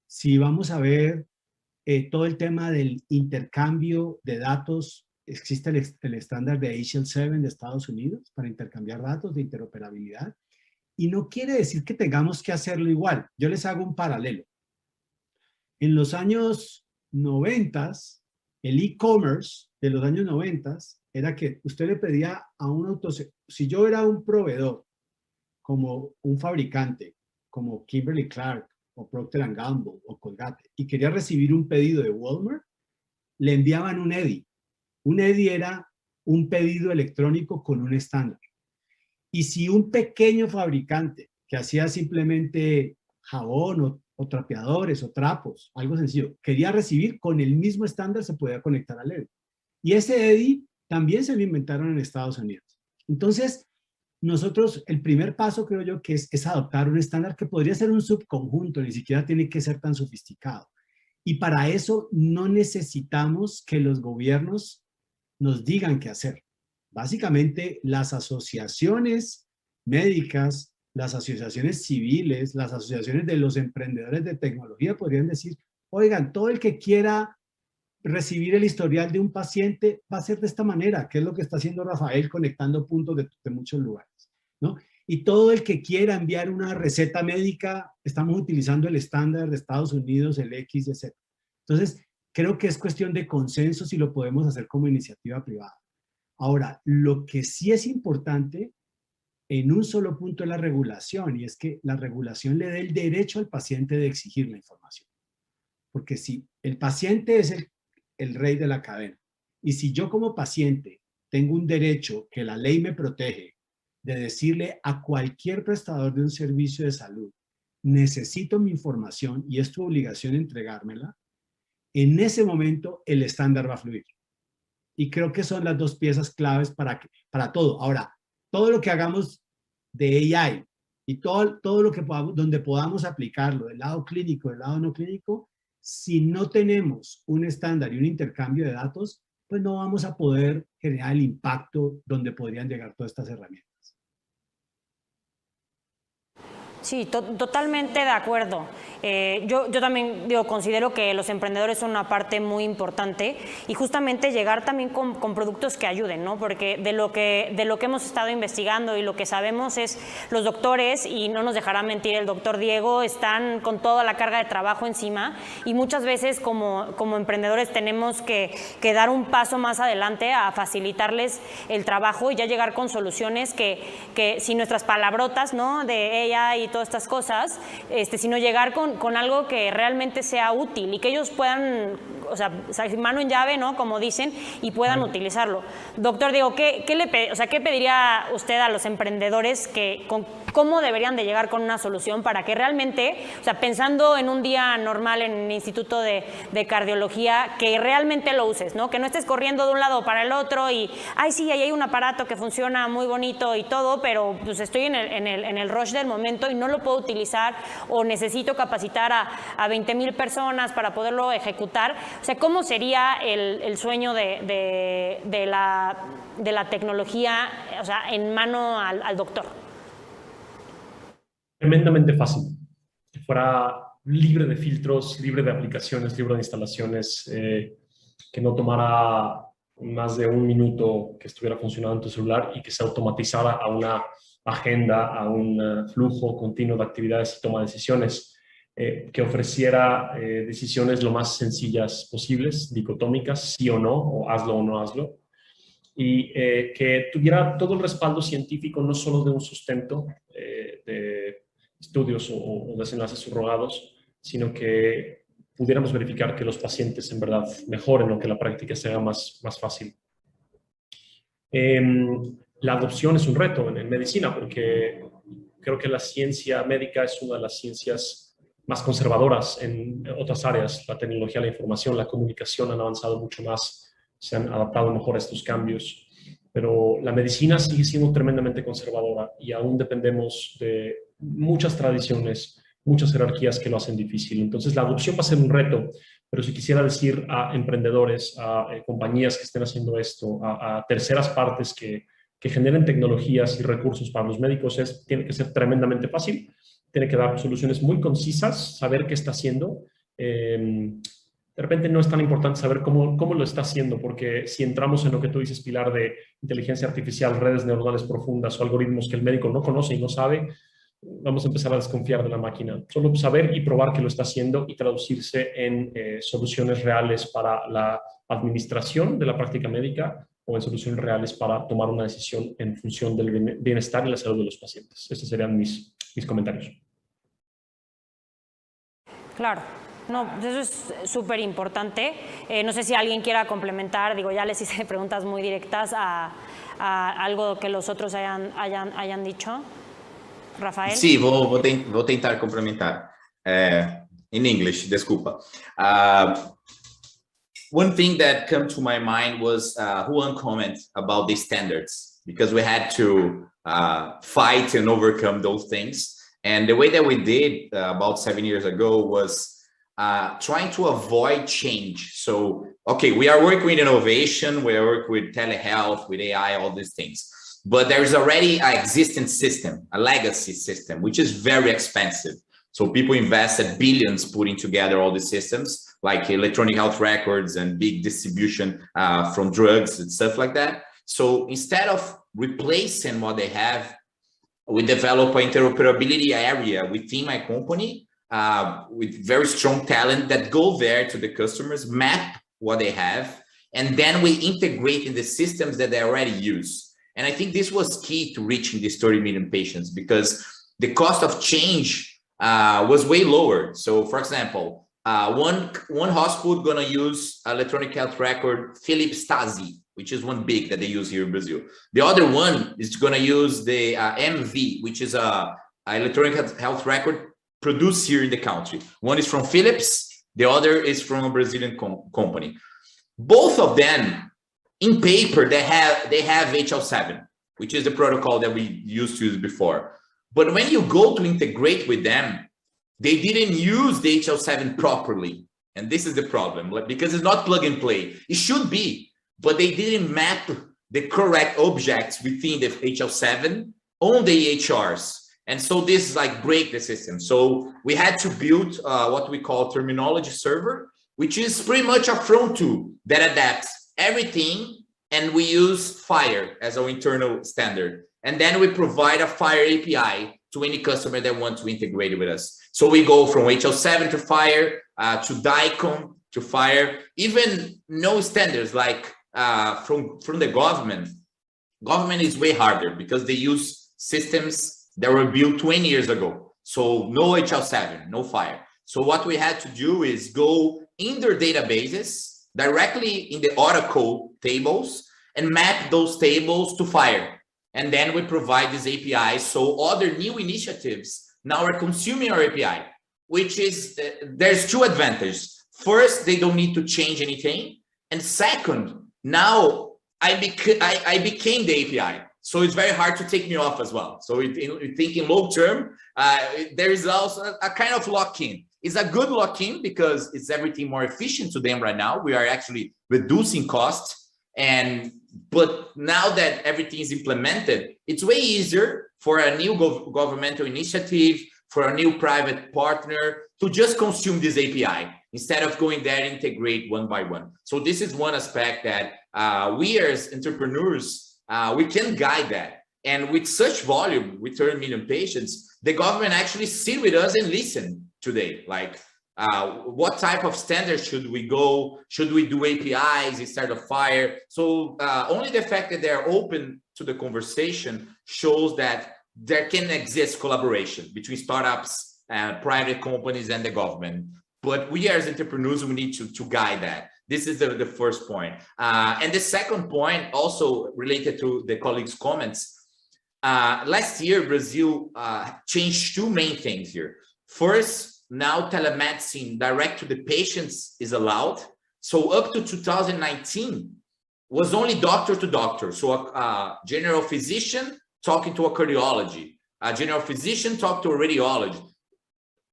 Si vamos a ver todo el tema del intercambio de datos, existe el estándar de HL7 de Estados Unidos para intercambiar datos de interoperabilidad. Y no quiere decir que tengamos que hacerlo igual. Yo les hago un paralelo. En los años 90, el e-commerce de los años 90 era que usted le pedía a un si yo era un proveedor, como un fabricante, como Kimberly-Clark o Procter & Gamble o Colgate, y quería recibir un pedido de Walmart, le enviaban un EDI. Un EDI era un pedido electrónico con un estándar. Y si un pequeño fabricante que hacía simplemente jabón o trapeadores o trapos, algo sencillo, quería recibir con el mismo estándar, se podía conectar al EDI. Y ese EDI también se lo inventaron en Estados Unidos. Entonces, nosotros, el primer paso creo yo que es adoptar un estándar que podría ser un subconjunto, ni siquiera tiene que ser tan sofisticado. Y para eso no necesitamos que los gobiernos nos digan qué hacer. Básicamente, las asociaciones médicas, las asociaciones civiles, las asociaciones de los emprendedores de tecnología podrían decir, oigan, todo el que quiera recibir el historial de un paciente va a ser de esta manera, que es lo que está haciendo Rafael conectando puntos de muchos lugares, ¿no? Y todo el que quiera enviar una receta médica, estamos utilizando el estándar de Estados Unidos, el XYZ. Entonces, creo que es cuestión de consenso si lo podemos hacer como iniciativa privada. Ahora, lo que sí es importante en un solo punto es la regulación, y es que la regulación le dé el derecho al paciente de exigir la información. Porque si el paciente es el rey de la cadena, y si yo como paciente tengo un derecho que la ley me protege de decirle a cualquier prestador de un servicio de salud, necesito mi información y es tu obligación entregármela, en ese momento el estándar va a fluir. Y creo que son las dos piezas claves para todo. Ahora, todo lo que hagamos de AI y todo lo que donde podamos aplicarlo, del lado clínico, del lado no clínico, si no tenemos un estándar y un intercambio de datos, pues no vamos a poder generar el impacto donde podrían llegar todas estas herramientas. Sí, totalmente de acuerdo. Yo también considero que los emprendedores son una parte muy importante y justamente llegar también con productos que ayuden, ¿no? Porque de lo que hemos estado investigando y lo que sabemos es los doctores, y no nos dejará mentir el doctor Diego, están con toda la carga de trabajo encima y muchas veces como emprendedores tenemos que dar un paso más adelante a facilitarles el trabajo y ya llegar con soluciones que sin nuestras palabrotas, ¿no? De ella y todas estas cosas, sino llegar con algo que realmente sea útil y que ellos puedan, o sea, mano en llave, ¿no? Como dicen, y puedan utilizarlo. Doctor Diego, ¿qué pediría usted a los emprendedores cómo deberían de llegar con una solución para que realmente, o sea, pensando en un día normal en el Instituto de Cardiología, que realmente lo uses, ¿no? Que no estés corriendo de un lado para el otro y, ay, sí, ahí hay un aparato que funciona muy bonito y todo, pero pues estoy en el rush del momento y no lo puedo utilizar o necesito capacitar a 20,000 personas para poderlo ejecutar. O sea, ¿cómo sería el sueño de la tecnología, o sea, en mano al doctor? Tremendamente fácil, que fuera libre de filtros, libre de aplicaciones, libre de instalaciones, que no tomara más de un minuto que estuviera funcionando en tu celular y que se automatizara a una agenda, a un flujo continuo de actividades y toma de decisiones, que ofreciera decisiones lo más sencillas posibles, dicotómicas, sí o no, o hazlo o no hazlo, y que tuviera todo el respaldo científico, no solo de un sustento de estudios o desenlaces subrogados, sino que pudiéramos verificar que los pacientes en verdad mejoren o que la práctica sea más fácil. La adopción es un reto en medicina porque creo que la ciencia médica es una de las ciencias más conservadoras en otras áreas. La tecnología, la información, la comunicación han avanzado mucho más, se han adaptado mejor a estos cambios, pero la medicina sigue siendo tremendamente conservadora y aún dependemos de muchas tradiciones, muchas jerarquías que lo hacen difícil. Entonces la adopción va a ser un reto, pero si quisiera decir a emprendedores, a compañías que estén haciendo esto, a terceras partes que generen tecnologías y recursos para los médicos, tiene que ser tremendamente fácil, tiene que dar soluciones muy concisas, saber qué está haciendo. De repente no es tan importante saber cómo lo está haciendo, porque si entramos en lo que tú dices, Pilar, de inteligencia artificial, redes neuronales profundas o algoritmos que el médico no conoce y no sabe, vamos a empezar a desconfiar de la máquina. Solo saber y probar que lo está haciendo y traducirse en soluciones reales para la administración de la práctica médica o en soluciones reales para tomar una decisión en función del bienestar y la salud de los pacientes. Estos serían mis comentarios. Claro. No, eso es súper importante. No sé si alguien quiera complementar, digo, ya les hice preguntas muy directas a algo que los otros hayan dicho. Rafael? Sí, vou tentar complementar. In English, desculpa. One thing that came to my mind was Juan comment about the standards, because we had to fight and overcome those things. And the way that we did about 7 years ago was trying to avoid change. So, okay, we are working with innovation, we are working with telehealth, with AI, all these things. But there's already an existing system, a legacy system, which is very expensive. So people invested billions putting together all the systems, like electronic health records and big distribution from drugs and stuff like that. So instead of replacing what they have, we develop an interoperability area within my company with very strong talent that go there to the customers, map what they have, and then we integrate in the systems that they already use. And I think this was key to reaching these 30 million patients, because the cost of change was way lower. So for example, one hospital gonna use electronic health record Philips Stasi, which is one big that they use here in Brazil. The other one is gonna use the MV, which is a electronic health record produced here in the country. One is from Philips, the other is from a Brazilian company. Both of them, in paper, they have HL7, which is the protocol that we used to use before. But when you go to integrate with them, they didn't use the HL7 properly. And this is the problem, because it's not plug and play. It should be, but they didn't map the correct objects within the HL7 on the EHRs. And so this like break the system. So we had to build what we call terminology server, which is pretty much a front tool that adapts everything. And we use FHIR as our internal standard. And then we provide a FHIR API to any customer that wants to integrate with us. So we go from HL7 to FHIR, to DICOM, to FHIR, even no standards like from the government. Government is way harder because they use systems that were built 20 years ago. So no HL7, no FHIR. So what we had to do is go in their databases, directly in the Oracle tables, and map those tables to FHIR. And then we provide these APIs. So other new initiatives now are consuming our API, which is, there's two advantages. First, they don't need to change anything. And second, now I became the API. So it's very hard to take me off as well. So thinking long term, there is also a kind of lock-in. It's a good lock-in because it's everything more efficient to them right now. We are actually reducing costs. And But now that everything is implemented, it's way easier for a new governmental initiative, for a new private partner to just consume this API instead of going there and integrate one by one. So this is one aspect that we as entrepreneurs, we can guide that. And with such volume, with 30 million patients, the government actually sit with us and listen today. Like, what type of standards should we go? Should we do APIs instead of FHIR? So only the fact that they're open to the conversation shows that there can exist collaboration between startups, private companies, and the government. But we as entrepreneurs, we need to guide that. This is the first point. And the second point, also related to the colleagues' comments, last year, Brazil changed two main things here. First, now telemedicine direct to the patients is allowed. So up to 2019 was only doctor to doctor. So a general physician talking to a cardiology, a general physician talk to a radiologist.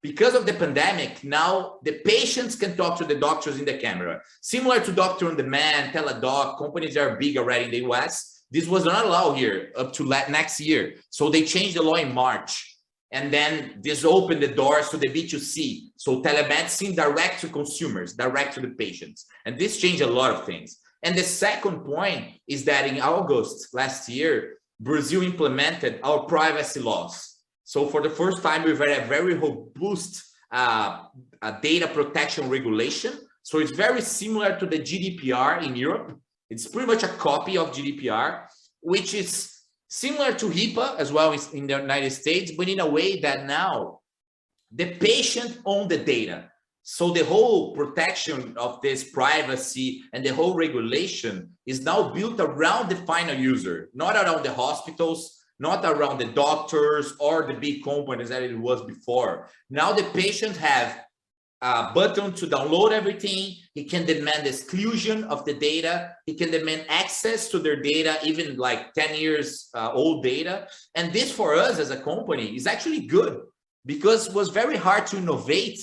Because of the pandemic, now the patients can talk to the doctors in the camera. Similar to Doctor on Demand, Teladoc, companies that are big already in the US. This was not allowed here up to next year. So they changed the law in March. And then this opened the doors to the B2C. So telemedicine direct to consumers, direct to the patients. And this changed a lot of things. And the second point is that in August last year, Brazil implemented our privacy laws. So for the first time, we've had a very robust data protection regulation. So it's very similar to the GDPR in Europe. It's pretty much a copy of GDPR, which is similar to HIPAA as well in the United States, but in a way that now the patient owns the data. So the whole protection of this privacy and the whole regulation is now built around the final user, not around the hospitals, not around the doctors or the big companies that it was before. Now the patient have a button to download everything. He can demand exclusion of the data. He can demand access to their data, even like 10 years old data. And this for us as a company is actually good because it was very hard to innovate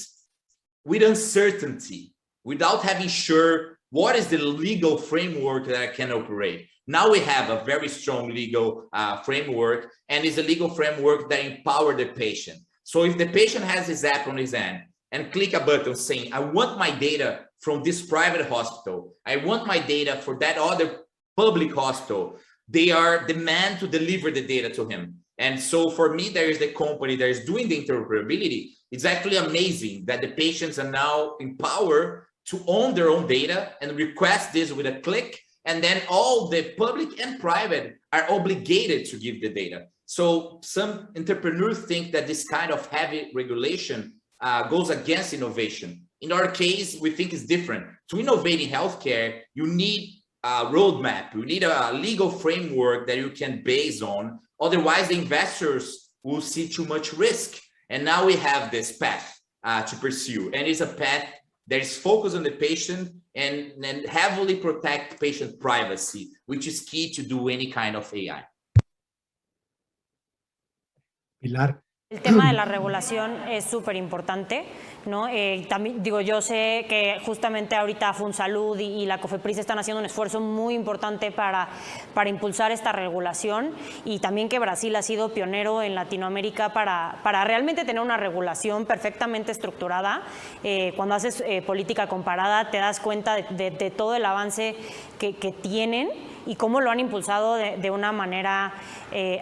with uncertainty, without having sure what is the legal framework that I can operate. Now we have a very strong legal framework, and it's a legal framework that empowers the patient. So if the patient has his app on his hand and click a button saying, I want my data from this private hospital, I want my data for that other public hospital, they are demand to deliver the data to him. And so for me, there is the company that is doing the interoperability. It's actually amazing that the patients are now empowered to own their own data and request this with a click. And then all the public and private are obligated to give the data. So some entrepreneurs think that this kind of heavy regulation goes against innovation. In our case, we think it's different. To innovate in healthcare, you need a roadmap. You need a legal framework that you can base on. Otherwise, the investors will see too much risk. And now we have this path to pursue. And it's a path that is focused on the patient and heavily protect patient privacy, which is key to do any kind of AI. Pilar. El tema de la regulación es súper importante, ¿no? También, digo, yo sé que justamente ahorita FunSalud y la COFEPRIS están haciendo un esfuerzo muy importante para impulsar esta regulación, y también que Brasil ha sido pionero en Latinoamérica para realmente tener una regulación perfectamente estructurada. Cuando haces política comparada te das cuenta de todo el avance que tienen y cómo lo han impulsado de una manera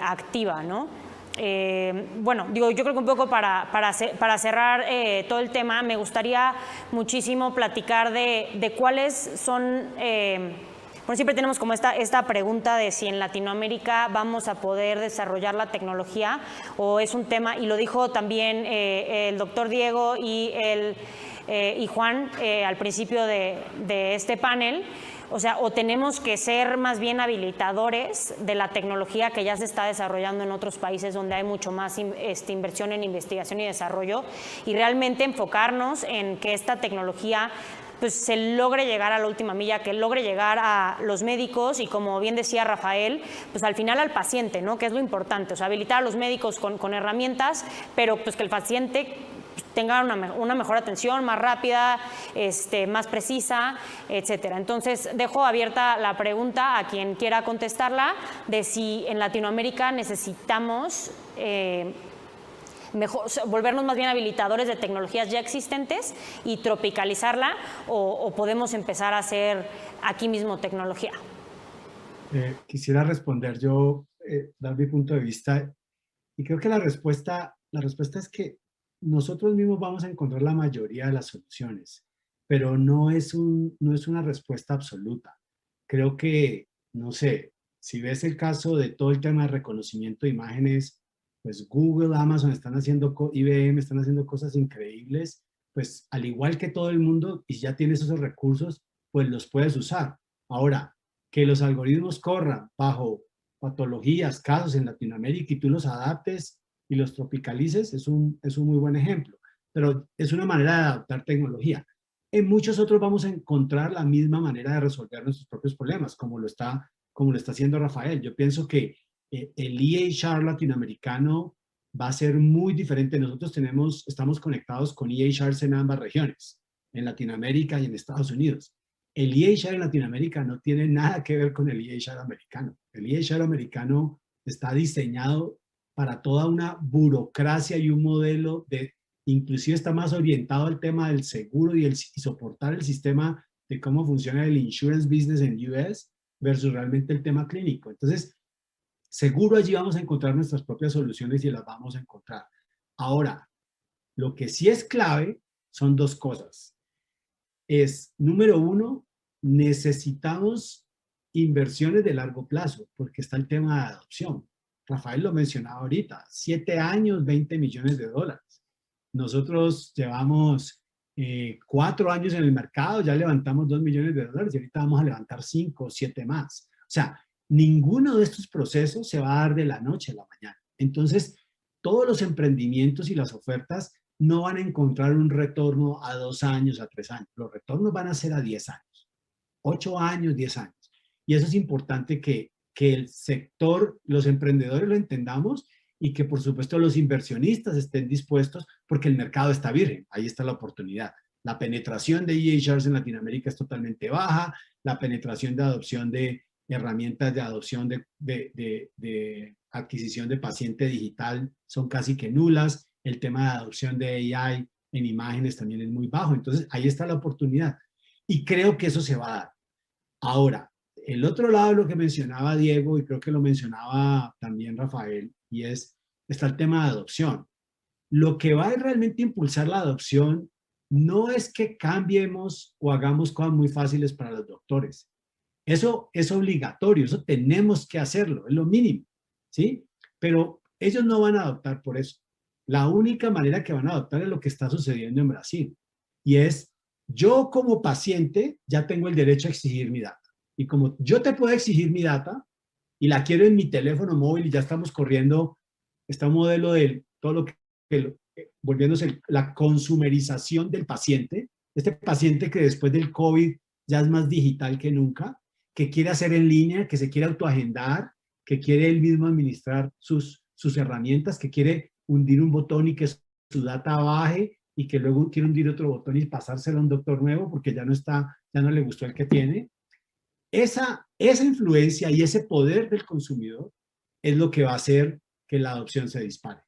activa, ¿no? Bueno, digo, yo creo que un poco para cerrar todo el tema, me gustaría muchísimo platicar de cuáles son, bueno, siempre tenemos como esta pregunta de si en Latinoamérica vamos a poder desarrollar la tecnología, o es un tema, y lo dijo también el doctor Diego y Juan al principio de este panel. O sea, o tenemos que ser más bien habilitadores de la tecnología que ya se está desarrollando en otros países donde hay mucho más inversión en investigación y desarrollo, y realmente enfocarnos en que esta tecnología pues se logre llegar a la última milla, que logre llegar a los médicos y, como bien decía Rafael, pues al final al paciente, ¿no? Que es lo importante, o sea, habilitar a los médicos con herramientas, pero pues que el paciente tengan una mejor atención, más rápida, más precisa, etcétera. Entonces, dejo abierta la pregunta a quien quiera contestarla de si en Latinoamérica necesitamos volvernos más bien habilitadores de tecnologías ya existentes y tropicalizarla, o podemos empezar a hacer aquí mismo tecnología. Quisiera responder yo, dar mi punto de vista, y creo que la respuesta es que nosotros mismos vamos a encontrar la mayoría de las soluciones, pero no es una respuesta absoluta. Creo que, no sé, si ves el caso de todo el tema de reconocimiento de imágenes, pues Google, Amazon IBM están haciendo cosas increíbles, pues al igual que todo el mundo, y ya tienes esos recursos, pues los puedes usar. Ahora, que los algoritmos corran bajo patologías, casos en Latinoamérica y tú los adaptes y los tropicalices, es un muy buen ejemplo, pero es una manera de adaptar tecnología. En muchos otros vamos a encontrar la misma manera de resolver nuestros propios problemas, como lo está haciendo Rafael. Yo pienso que el EHR latinoamericano va a ser muy diferente. Nosotros estamos conectados con EHRs en ambas regiones, en Latinoamérica y en Estados Unidos. El EHR en Latinoamérica no tiene nada que ver con el EHR americano. El EHR americano está diseñado para toda una burocracia y un modelo inclusive está más orientado al tema del seguro y soportar el sistema de cómo funciona el insurance business en US versus realmente el tema clínico. Entonces, seguro allí vamos a encontrar nuestras propias soluciones y las vamos a encontrar. Ahora, lo que sí es clave son dos cosas. Número uno, necesitamos inversiones de largo plazo, porque está el tema de adopción. Rafael lo mencionaba ahorita, 7 años, 20 millones de dólares. Nosotros llevamos 4 años en el mercado, ya levantamos 2 millones de dólares y ahorita vamos a levantar 5 o 7 más. O sea, ninguno de estos procesos se va a dar de la noche a la mañana. Entonces, todos los emprendimientos y las ofertas no van a encontrar un retorno a 2 años, a 3 años. Los retornos van a ser a 10 años, 8 años, 10 años. Y eso es importante que el sector, los emprendedores lo entendamos y que por supuesto los inversionistas estén dispuestos porque el mercado está virgen. Ahí está la oportunidad. La penetración de EHRs en Latinoamérica es totalmente baja. La penetración de adopción de herramientas de adopción de adquisición de paciente digital son casi que nulas. El tema de adopción de AI en imágenes también es muy bajo. Entonces, ahí está la oportunidad. Y creo que eso se va a dar. Ahora, el otro lado, lo que mencionaba Diego, y creo que lo mencionaba también Rafael, y está el tema de adopción. Lo que va a realmente impulsar la adopción no es que cambiemos o hagamos cosas muy fáciles para los doctores. Eso es obligatorio, eso tenemos que hacerlo, es lo mínimo, ¿sí? Pero ellos no van a adoptar por eso. La única manera que van a adoptar es lo que está sucediendo en Brasil. Y es, yo como paciente ya tengo el derecho a exigir mi data. Y como yo te puedo exigir mi data y la quiero en mi teléfono móvil y ya estamos corriendo, está un modelo de todo lo que volviéndose la consumerización del paciente, este paciente que después del COVID ya es más digital que nunca, que quiere hacer en línea, que se quiere autoagendar, que quiere él mismo administrar sus herramientas, que quiere hundir un botón y que su data baje y que luego quiere hundir otro botón y pasárselo a un doctor nuevo porque ya no le gustó el que tiene. Esa influencia y ese poder del consumidor es lo que va a hacer que la adopción se dispare.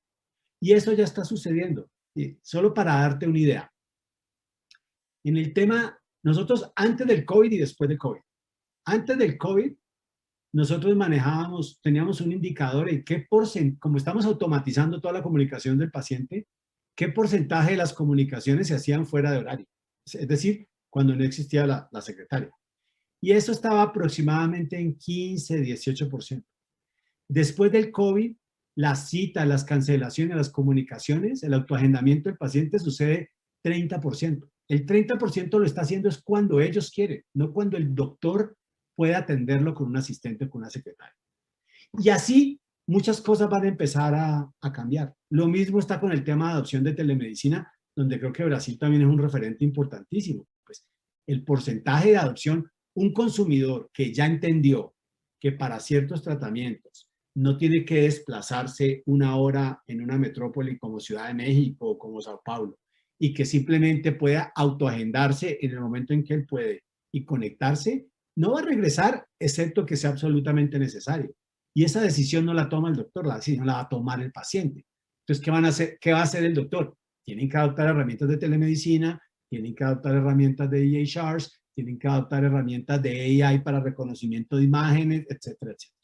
Y eso ya está sucediendo. Y solo para darte una idea. En el tema, nosotros antes del COVID y después del COVID. Antes del COVID, nosotros teníamos un indicador en qué porcentaje, como estamos automatizando toda la comunicación del paciente, qué porcentaje de las comunicaciones se hacían fuera de horario. Es decir, cuando no existía la secretaria. Y eso estaba aproximadamente en 15, 18%. Después del COVID, las citas, las cancelaciones, las comunicaciones, el autoagendamiento del paciente sucede 30%. El 30% lo está haciendo es cuando ellos quieren, no cuando el doctor puede atenderlo con un asistente o con una secretaria. Y así muchas cosas van a empezar a cambiar. Lo mismo está con el tema de adopción de telemedicina, donde creo que Brasil también es un referente importantísimo. Pues el porcentaje de adopción, un consumidor que ya entendió que para ciertos tratamientos no tiene que desplazarse 1 hora en una metrópoli como Ciudad de México o como Sao Paulo y que simplemente pueda autoagendarse en el momento en que él puede y conectarse, no va a regresar excepto que sea absolutamente necesario. Y esa decisión no la toma el doctor, la decisión la va a tomar el paciente. Entonces, ¿qué van a hacer? ¿Qué va a hacer el doctor? Tienen que adoptar herramientas de telemedicina, tienen que adoptar herramientas de EHRs, tienen que adoptar herramientas de AI para reconocimiento de imágenes, etcétera, etcétera.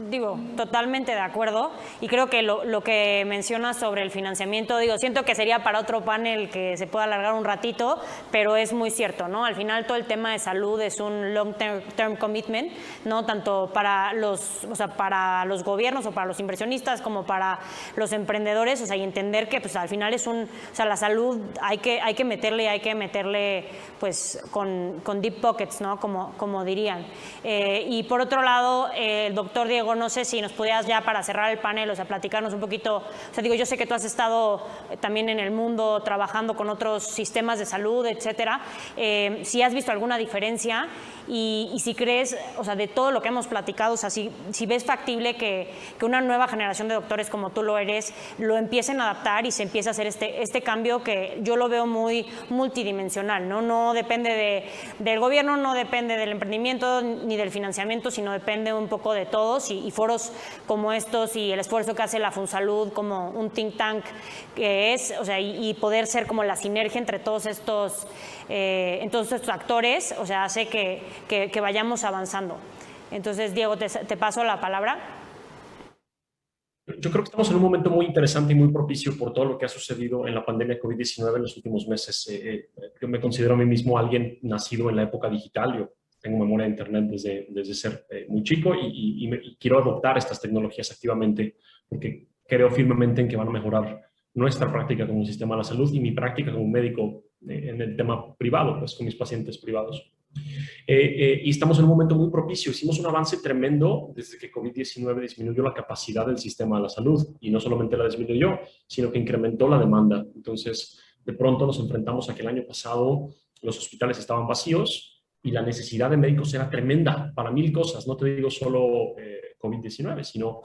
Digo, totalmente de acuerdo, y creo que lo que mencionas sobre el financiamiento, digo, siento que sería para otro panel que se pueda alargar un ratito, pero es muy cierto, ¿no? Al final todo el tema de salud es un long-term commitment, ¿no? Tanto para los, o sea, para los gobiernos o para los inversionistas como para los emprendedores, o sea, y entender que pues al final es un, o sea, la salud hay que meterle pues con deep pockets, ¿no? Como dirían. Y por otro lado, el doctor Diego, no sé si nos pudieras ya para cerrar el panel, o sea, platicarnos un poquito, o sea, digo, yo sé que tú has estado también en el mundo trabajando con otros sistemas de salud, etcétera, si has visto alguna diferencia y si crees, o sea, de todo lo que hemos platicado, o sea, si ves factible que una nueva generación de doctores como tú lo eres, lo empiecen a adaptar y se empiece a hacer este cambio que yo lo veo muy multidimensional, ¿no? No depende del gobierno, no depende del emprendimiento ni del financiamiento, sino depende un poco de todos y foros como estos y el esfuerzo que hace la FunSalud como un think tank que es, o sea, y poder ser como la sinergia entre todos estos actores, o sea, hace que vayamos avanzando. Entonces, Diego, te paso la palabra. Yo creo que estamos en un momento muy interesante y muy propicio por todo lo que ha sucedido en la pandemia de COVID-19 en los últimos meses. Yo me considero a mí mismo alguien nacido en la época digital. Yo tengo memoria de Internet desde ser muy chico y quiero adoptar estas tecnologías activamente porque creo firmemente en que van a mejorar nuestra práctica como sistema de la salud y mi práctica como médico en el tema privado, pues con mis pacientes privados. Y estamos en un momento muy propicio. Hicimos un avance tremendo desde que COVID-19 disminuyó la capacidad del sistema de la salud y no solamente la disminuyó, sino que incrementó la demanda. Entonces, de pronto nos enfrentamos a que el año pasado los hospitales estaban vacíos y la necesidad de médicos era tremenda para 1000 cosas. No te digo solo COVID-19, sino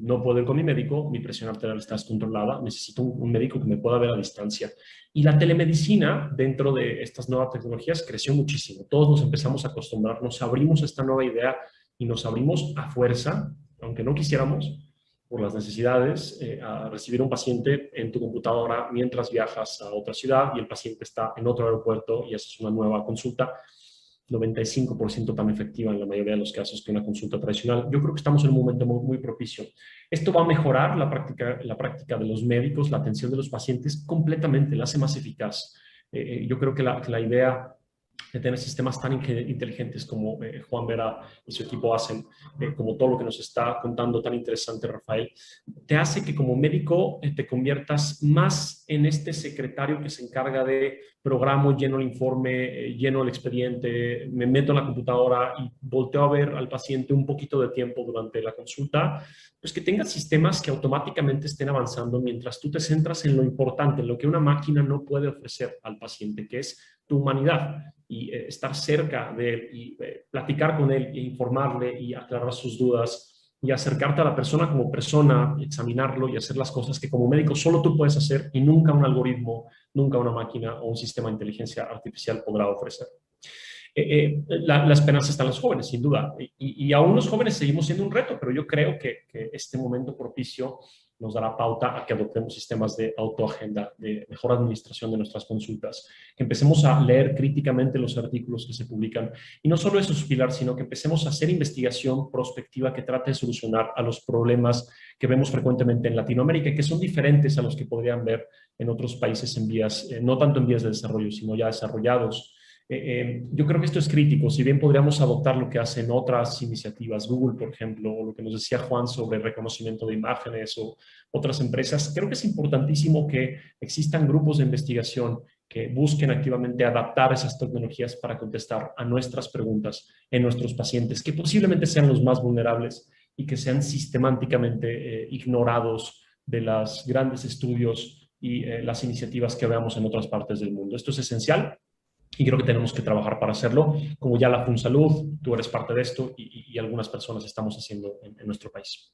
no puedo ir con mi médico, mi presión arterial está descontrolada, necesito un médico que me pueda ver a distancia. Y la telemedicina dentro de estas nuevas tecnologías creció muchísimo. Todos nos empezamos a acostumbrar, nos abrimos a esta nueva idea y nos abrimos a fuerza, aunque no quisiéramos, por las necesidades, a recibir un paciente en tu computadora mientras viajas a otra ciudad y el paciente está en otro aeropuerto y haces una nueva consulta, 95% tan efectiva en la mayoría de los casos que una consulta tradicional. Yo creo que estamos en un momento muy propicio. Esto va a mejorar la práctica de los médicos, la atención de los pacientes completamente, la hace más eficaz. Yo creo que la idea de tener sistemas tan inteligentes como Juan Vera y su equipo hacen, como todo lo que nos está contando tan interesante Rafael, te hace que como médico te conviertas más en este secretario que se encarga de programo, lleno el informe, lleno el expediente, me meto en la computadora y volteo a ver al paciente un poquito de tiempo durante la consulta, pues que tengas sistemas que automáticamente estén avanzando mientras tú te centras en lo importante, en lo que una máquina no puede ofrecer al paciente, que es tu humanidad y estar cerca de él y platicar con él e informarle y aclarar sus dudas y acercarte a la persona como persona, examinarlo y hacer las cosas que como médico solo tú puedes hacer y nunca un algoritmo, nunca una máquina o un sistema de inteligencia artificial podrá ofrecer. La esperanza está en los jóvenes, sin duda, y aún los jóvenes seguimos siendo un reto, pero yo creo que este momento propicio nos dará pauta a que adoptemos sistemas de autoagenda, de mejor administración de nuestras consultas, que empecemos a leer críticamente los artículos que se publican. Y no solo eso, Pilar, sino que empecemos a hacer investigación prospectiva que trate de solucionar a los problemas que vemos frecuentemente en Latinoamérica, que son diferentes a los que podrían ver en otros países en vías, no tanto en vías de desarrollo, sino ya desarrollados. Yo creo que esto es crítico, si bien podríamos adoptar lo que hacen otras iniciativas, Google, por ejemplo, o lo que nos decía Juan sobre reconocimiento de imágenes o otras empresas, creo que es importantísimo que existan grupos de investigación que busquen activamente adaptar esas tecnologías para contestar a nuestras preguntas en nuestros pacientes, que posiblemente sean los más vulnerables y que sean sistemáticamente ignorados de los grandes estudios y las iniciativas que veamos en otras partes del mundo. Esto es esencial. Y creo que tenemos que trabajar para hacerlo, como ya la FunSalud, tú eres parte de esto y algunas personas estamos haciendo en nuestro país.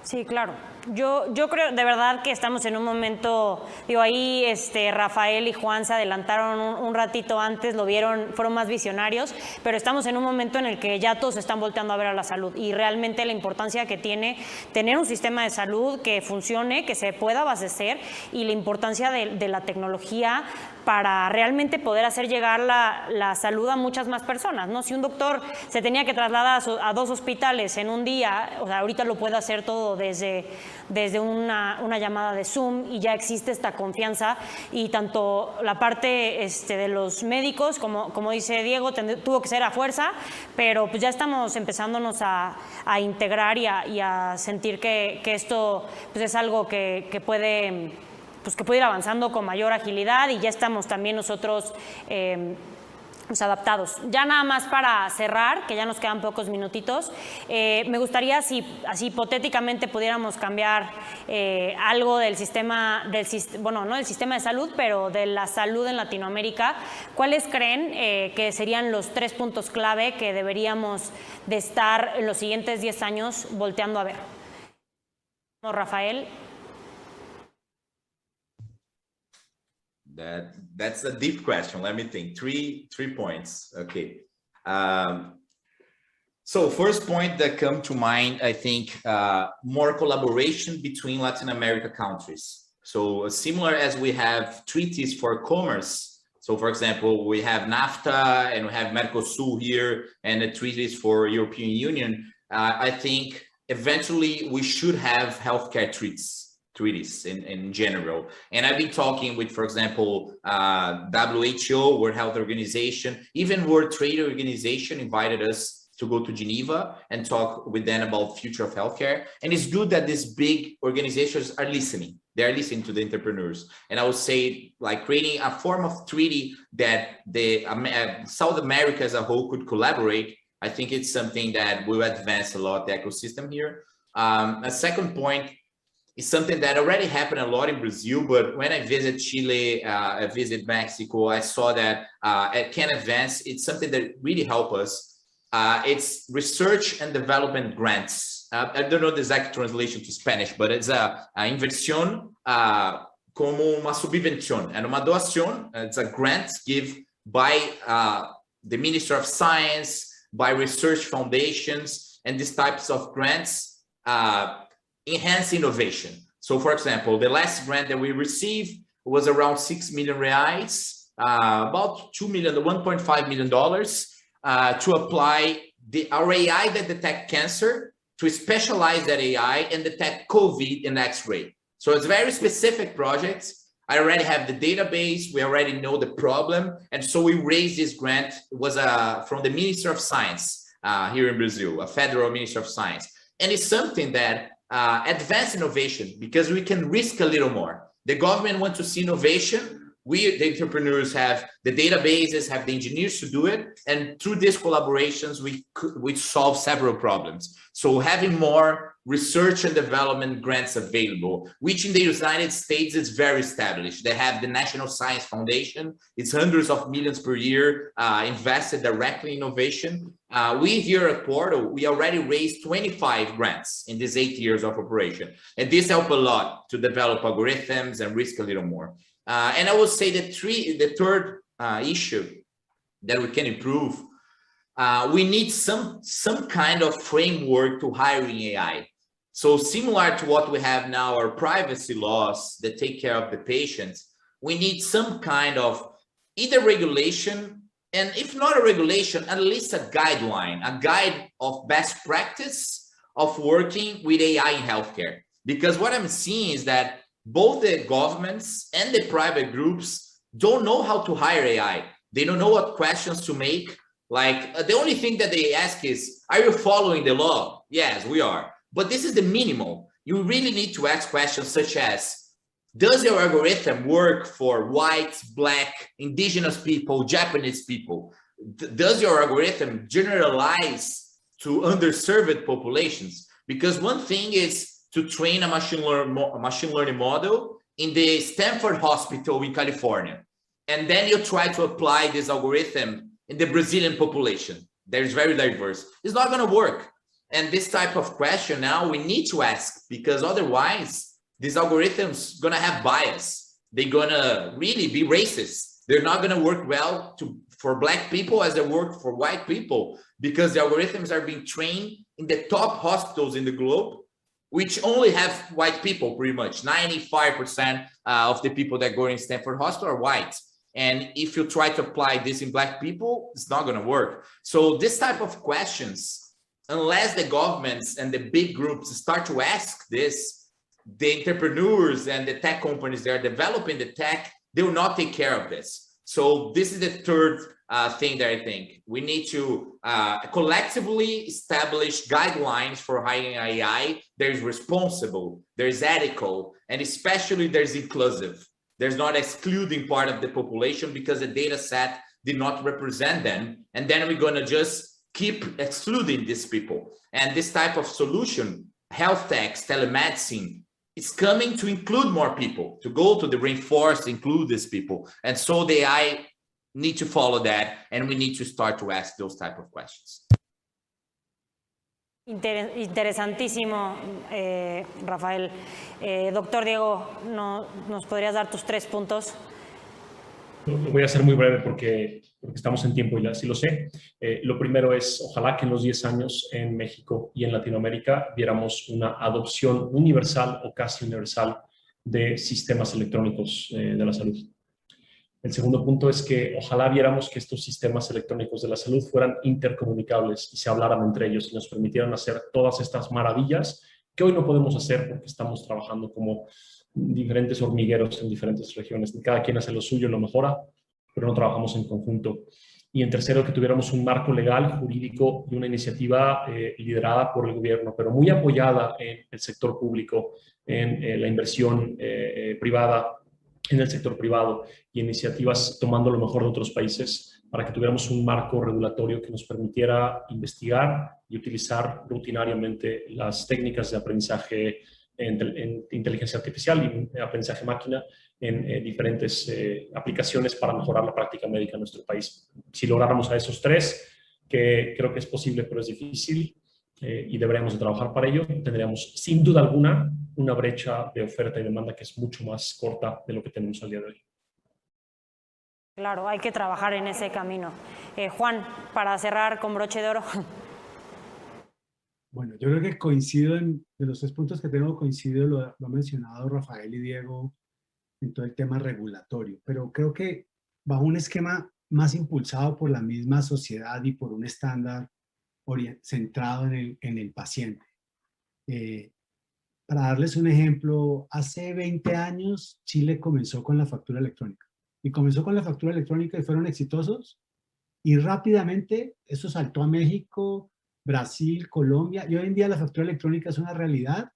Sí, claro. Yo creo de verdad que estamos en un momento, digo, ahí Rafael y Juan se adelantaron un ratito antes, lo vieron, fueron más visionarios, pero estamos en un momento en el que ya todos están volteando a ver a la salud y realmente la importancia que tiene tener un sistema de salud que funcione, que se pueda abastecer y la importancia de la tecnología para realmente poder hacer llegar la salud a muchas más personas, ¿no? Si un doctor se tenía que trasladar a 2 hospitales en un día, o sea, ahorita lo puede hacer todo desde una llamada de Zoom y ya existe esta confianza y tanto la parte de los médicos, como dice Diego, tuvo que ser a fuerza, pero pues ya estamos empezándonos a integrar y a sentir que esto pues es algo que puede ir avanzando con mayor agilidad y ya estamos también nosotros pues adaptados. Ya nada más para cerrar, que ya nos quedan pocos minutitos, me gustaría si así hipotéticamente pudiéramos cambiar algo del sistema, bueno, no del sistema de salud, pero de la salud en Latinoamérica, ¿cuáles creen que serían los 3 puntos clave que deberíamos de estar en los siguientes 10 años volteando a ver? Rafael. That's a deep question. Let me think. Three points. Okay. So first point that come to mind, I think, more collaboration between Latin America countries. So similar as we have treaties for commerce. So for example, we have NAFTA and we have Mercosur here and the treaties for European Union. I think eventually we should have healthcare treaties in general. And I've been talking with, for example, WHO, World Health Organization, even World Trade Organization invited us to go to Geneva and talk with them about future of healthcare. And it's good that these big organizations are listening. They are listening to the entrepreneurs. And I would say like creating a form of treaty that the South America as a whole could collaborate. I think it's something that will advance a lot the ecosystem here. A second point is something that already happened a lot in Brazil, but when I visit Chile, I visit Mexico, I saw that it can advance. It's something that really help us. It's research and development grants. I don't know the exact translation to Spanish, but it's a inversión como una subvención and una doación. It's a grant given by the Ministry of Science, by research foundations, and these types of grants enhance innovation. So for example, the last grant that we received was around 6 million reais, about 2 million, $1.5 million to apply our AI that detect cancer, to specialize that AI and detect COVID and X-ray. So it's very specific projects. I already have the database. We already know the problem. And so we raised this grant. It was from the Ministry of Science here in Brazil, a federal Ministry of Science. And it's something that advanced innovation, because we can risk a little more. The government wants to see innovation. We, the entrepreneurs, have the databases, have the engineers to do it. And through these collaborations, we solve several problems. So having more research and development grants available, which in the United States is very established. They have the National Science Foundation. It's hundreds of millions per year invested directly in innovation. We here at Portal, we already raised 25 grants in these 8 years of operation. And this helped a lot to develop algorithms and risk a little more. And I would say the third issue that we can improve, we need some kind of framework to hiring AI. So similar to what we have now, our privacy laws that take care of the patients, we need some kind of either regulation, and if not a regulation, at least a guideline, a guide of best practice of working with AI in healthcare. Because what I'm seeing is that both the governments and the private groups don't know how to hire AI. They don't know what questions to make. Like the only thing that they ask is, are you following the law? Yes, we are. But this is the minimum. You really need to ask questions such as, does your algorithm work for white, black, indigenous people, Japanese people? Does your algorithm generalize to underserved populations? Because one thing is to train a machine learning model in the Stanford Hospital in California. And then you try to apply this algorithm in the Brazilian population. That is very diverse. It's not going to work. And this type of question now we need to ask, because otherwise these algorithms gonna have bias. They're gonna really be racist. They're not gonna work well for Black people as they work for white people, because the algorithms are being trained in the top hospitals in the globe, which only have white people pretty much. 95% of the people that go in Stanford Hospital are white. And if you try to apply this in Black people, it's not gonna work. So this type of questions, unless the governments and the big groups start to ask this, the entrepreneurs and the tech companies that are developing the tech, they will not take care of this. So this is the third thing that I think we need to collectively establish guidelines for hiring AI. There's responsible, there's ethical, and especially there's inclusive. There's not excluding part of the population because the data set did not represent them. And then we're gonna just keep excluding these people. And this type of solution, health techs, telemedicine, is coming to include more people, to go to the rainforest, include these people. And so the AI need to follow that, and we need to start to ask those type of questions. Interesantísimo, Rafael. Doctor Diego, ¿nos podrías dar tus 3 puntos? Lo voy a hacer muy breve porque estamos en tiempo y así lo sé. Lo primero es, ojalá que en los 10 años en México y en Latinoamérica viéramos una adopción universal o casi universal de sistemas electrónicos de la salud. El segundo punto es que ojalá viéramos que estos sistemas electrónicos de la salud fueran intercomunicables y se hablaran entre ellos y nos permitieran hacer todas estas maravillas que hoy no podemos hacer porque estamos trabajando como diferentes hormigueros en diferentes regiones. Cada quien hace lo suyo, lo mejora, pero no trabajamos en conjunto. Y en tercero, que tuviéramos un marco legal, jurídico y una iniciativa liderada por el gobierno, pero muy apoyada en el sector público, en la inversión privada, en el sector privado y iniciativas tomando lo mejor de otros países para que tuviéramos un marco regulatorio que nos permitiera investigar y utilizar rutinariamente las técnicas de aprendizaje en inteligencia artificial y aprendizaje máquina en diferentes aplicaciones para mejorar la práctica médica en nuestro país. Si lográramos a esos 3, que creo que es posible pero es difícil y deberíamos de trabajar para ello, tendríamos sin duda alguna una brecha de oferta y demanda que es mucho más corta de lo que tenemos al día de hoy. Claro, hay que trabajar en ese camino. Juan, para cerrar con broche de oro. Bueno, yo creo que coincido de los 3 puntos que tengo, coincido, lo ha mencionado Rafael y Diego, en todo el tema regulatorio, pero creo que bajo un esquema más impulsado por la misma sociedad y por un estándar centrado en el paciente. Para darles un ejemplo, hace 20 años Chile comenzó con la factura electrónica. Y comenzó con la factura electrónica y fueron exitosos. Y rápidamente eso saltó a México, Brasil, Colombia. Y hoy en día la factura electrónica es una realidad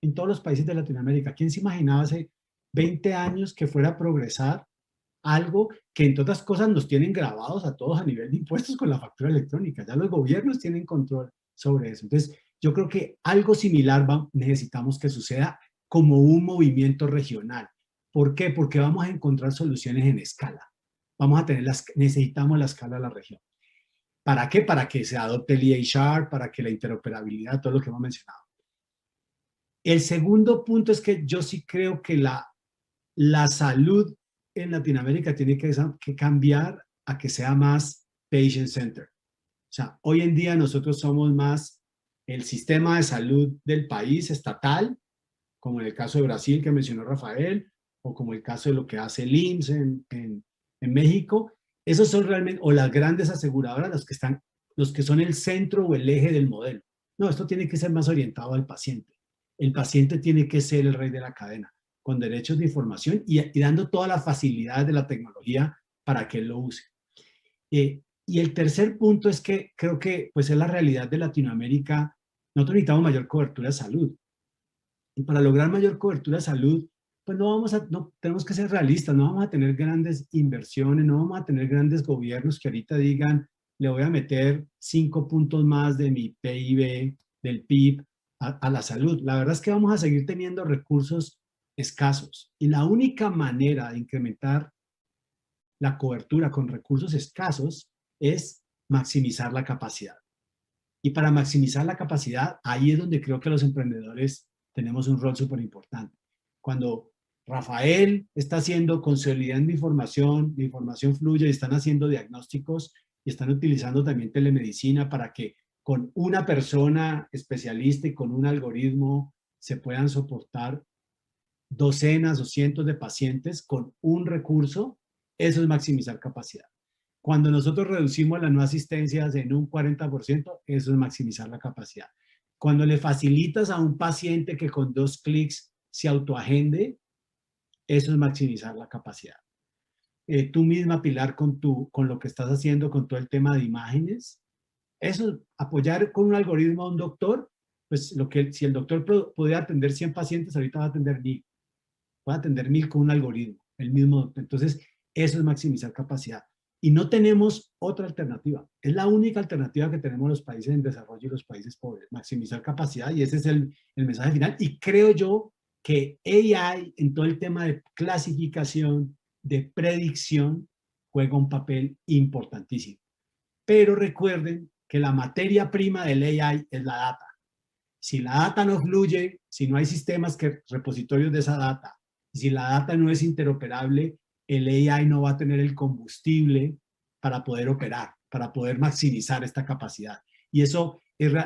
en todos los países de Latinoamérica. ¿Quién se imaginaba hace 20 años que fuera a progresar algo que, entre otras cosas, nos tienen grabados a todos a nivel de impuestos con la factura electrónica? Ya los gobiernos tienen control sobre eso. Entonces, yo creo que algo similar necesitamos que suceda como un movimiento regional. ¿Por qué? Porque vamos a encontrar soluciones en escala. Necesitamos la escala de la región. ¿Para qué? Para que se adopte el EHR, para que la interoperabilidad, todo lo que hemos mencionado. El segundo punto es que yo sí creo que la salud en Latinoamérica tiene que cambiar a que sea más patient-centered. O sea, hoy en día nosotros somos más el sistema de salud del país estatal, como en el caso de Brasil que mencionó Rafael, o como el caso de lo que hace el IMSS en México. Esos son realmente, o las grandes aseguradoras, los que son el centro o el eje del modelo. No, esto tiene que ser más orientado al paciente. El paciente tiene que ser el rey de la cadena, con derechos de información y dando todas las facilidades de la tecnología para que él lo use. Y el tercer punto es que creo que pues, es la realidad de Latinoamérica. Nosotros necesitamos mayor cobertura de salud. Y para lograr mayor cobertura de salud, pues tenemos que ser realistas, no vamos a tener grandes inversiones, no vamos a tener grandes gobiernos que ahorita digan, le voy a meter 5 puntos más de mi PIB, del PIB, a la salud. La verdad es que vamos a seguir teniendo recursos escasos. Y la única manera de incrementar la cobertura con recursos escasos es maximizar la capacidad. Y para maximizar la capacidad, ahí es donde creo que los emprendedores tenemos un rol súper importante. Cuando Rafael está haciendo, consolidando información, la información fluye y están haciendo diagnósticos y están utilizando también telemedicina para que con una persona especialista y con un algoritmo se puedan soportar docenas o cientos de pacientes con un recurso, eso es maximizar capacidad. Cuando nosotros reducimos las no asistencias en un 40%, eso es maximizar la capacidad. Cuando le facilitas a un paciente que con 2 clics se autoagende, eso es maximizar la capacidad. Tú misma, Pilar, con lo que estás haciendo con todo el tema de imágenes, eso, apoyar con un algoritmo a un doctor, pues si el doctor puede atender 100 pacientes, ahorita va a atender 1000. Va a atender 1000 con un algoritmo, el mismo doctor. Entonces, eso es maximizar capacidad. Y no tenemos otra alternativa. Es la única alternativa que tenemos los países en desarrollo y los países pobres, maximizar capacidad, y ese es el mensaje final. Y creo yo que AI en todo el tema de clasificación, de predicción, juega un papel importantísimo. Pero recuerden que la materia prima del AI es la data. Si la data no fluye, si no hay sistemas repositorios de esa data, si la data no es interoperable, el AI no va a tener el combustible para poder operar, para poder maximizar esta capacidad. Y eso,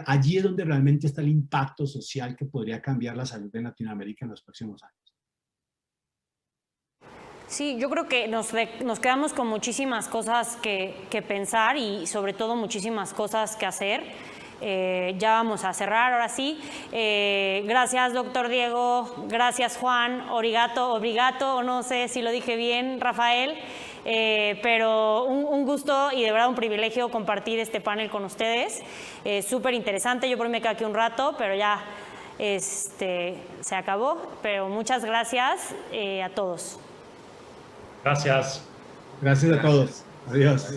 allí es donde realmente está el impacto social que podría cambiar la salud de Latinoamérica en los próximos años. Sí, yo creo que nos quedamos con muchísimas cosas que pensar y sobre todo muchísimas cosas que hacer. Ya vamos a cerrar ahora sí. Gracias, doctor Diego. Gracias, Juan. Obrigato, no sé si lo dije bien, Rafael. Pero un gusto y de verdad un privilegio compartir este panel con ustedes. Súper interesante. Yo por mí me quedo aquí un rato, pero ya se acabó. Pero muchas gracias a todos. Gracias. Gracias a todos. Adiós.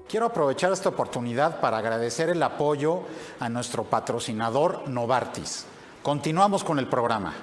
Quiero aprovechar esta oportunidad para agradecer el apoyo a nuestro patrocinador Novartis. Continuamos con el programa.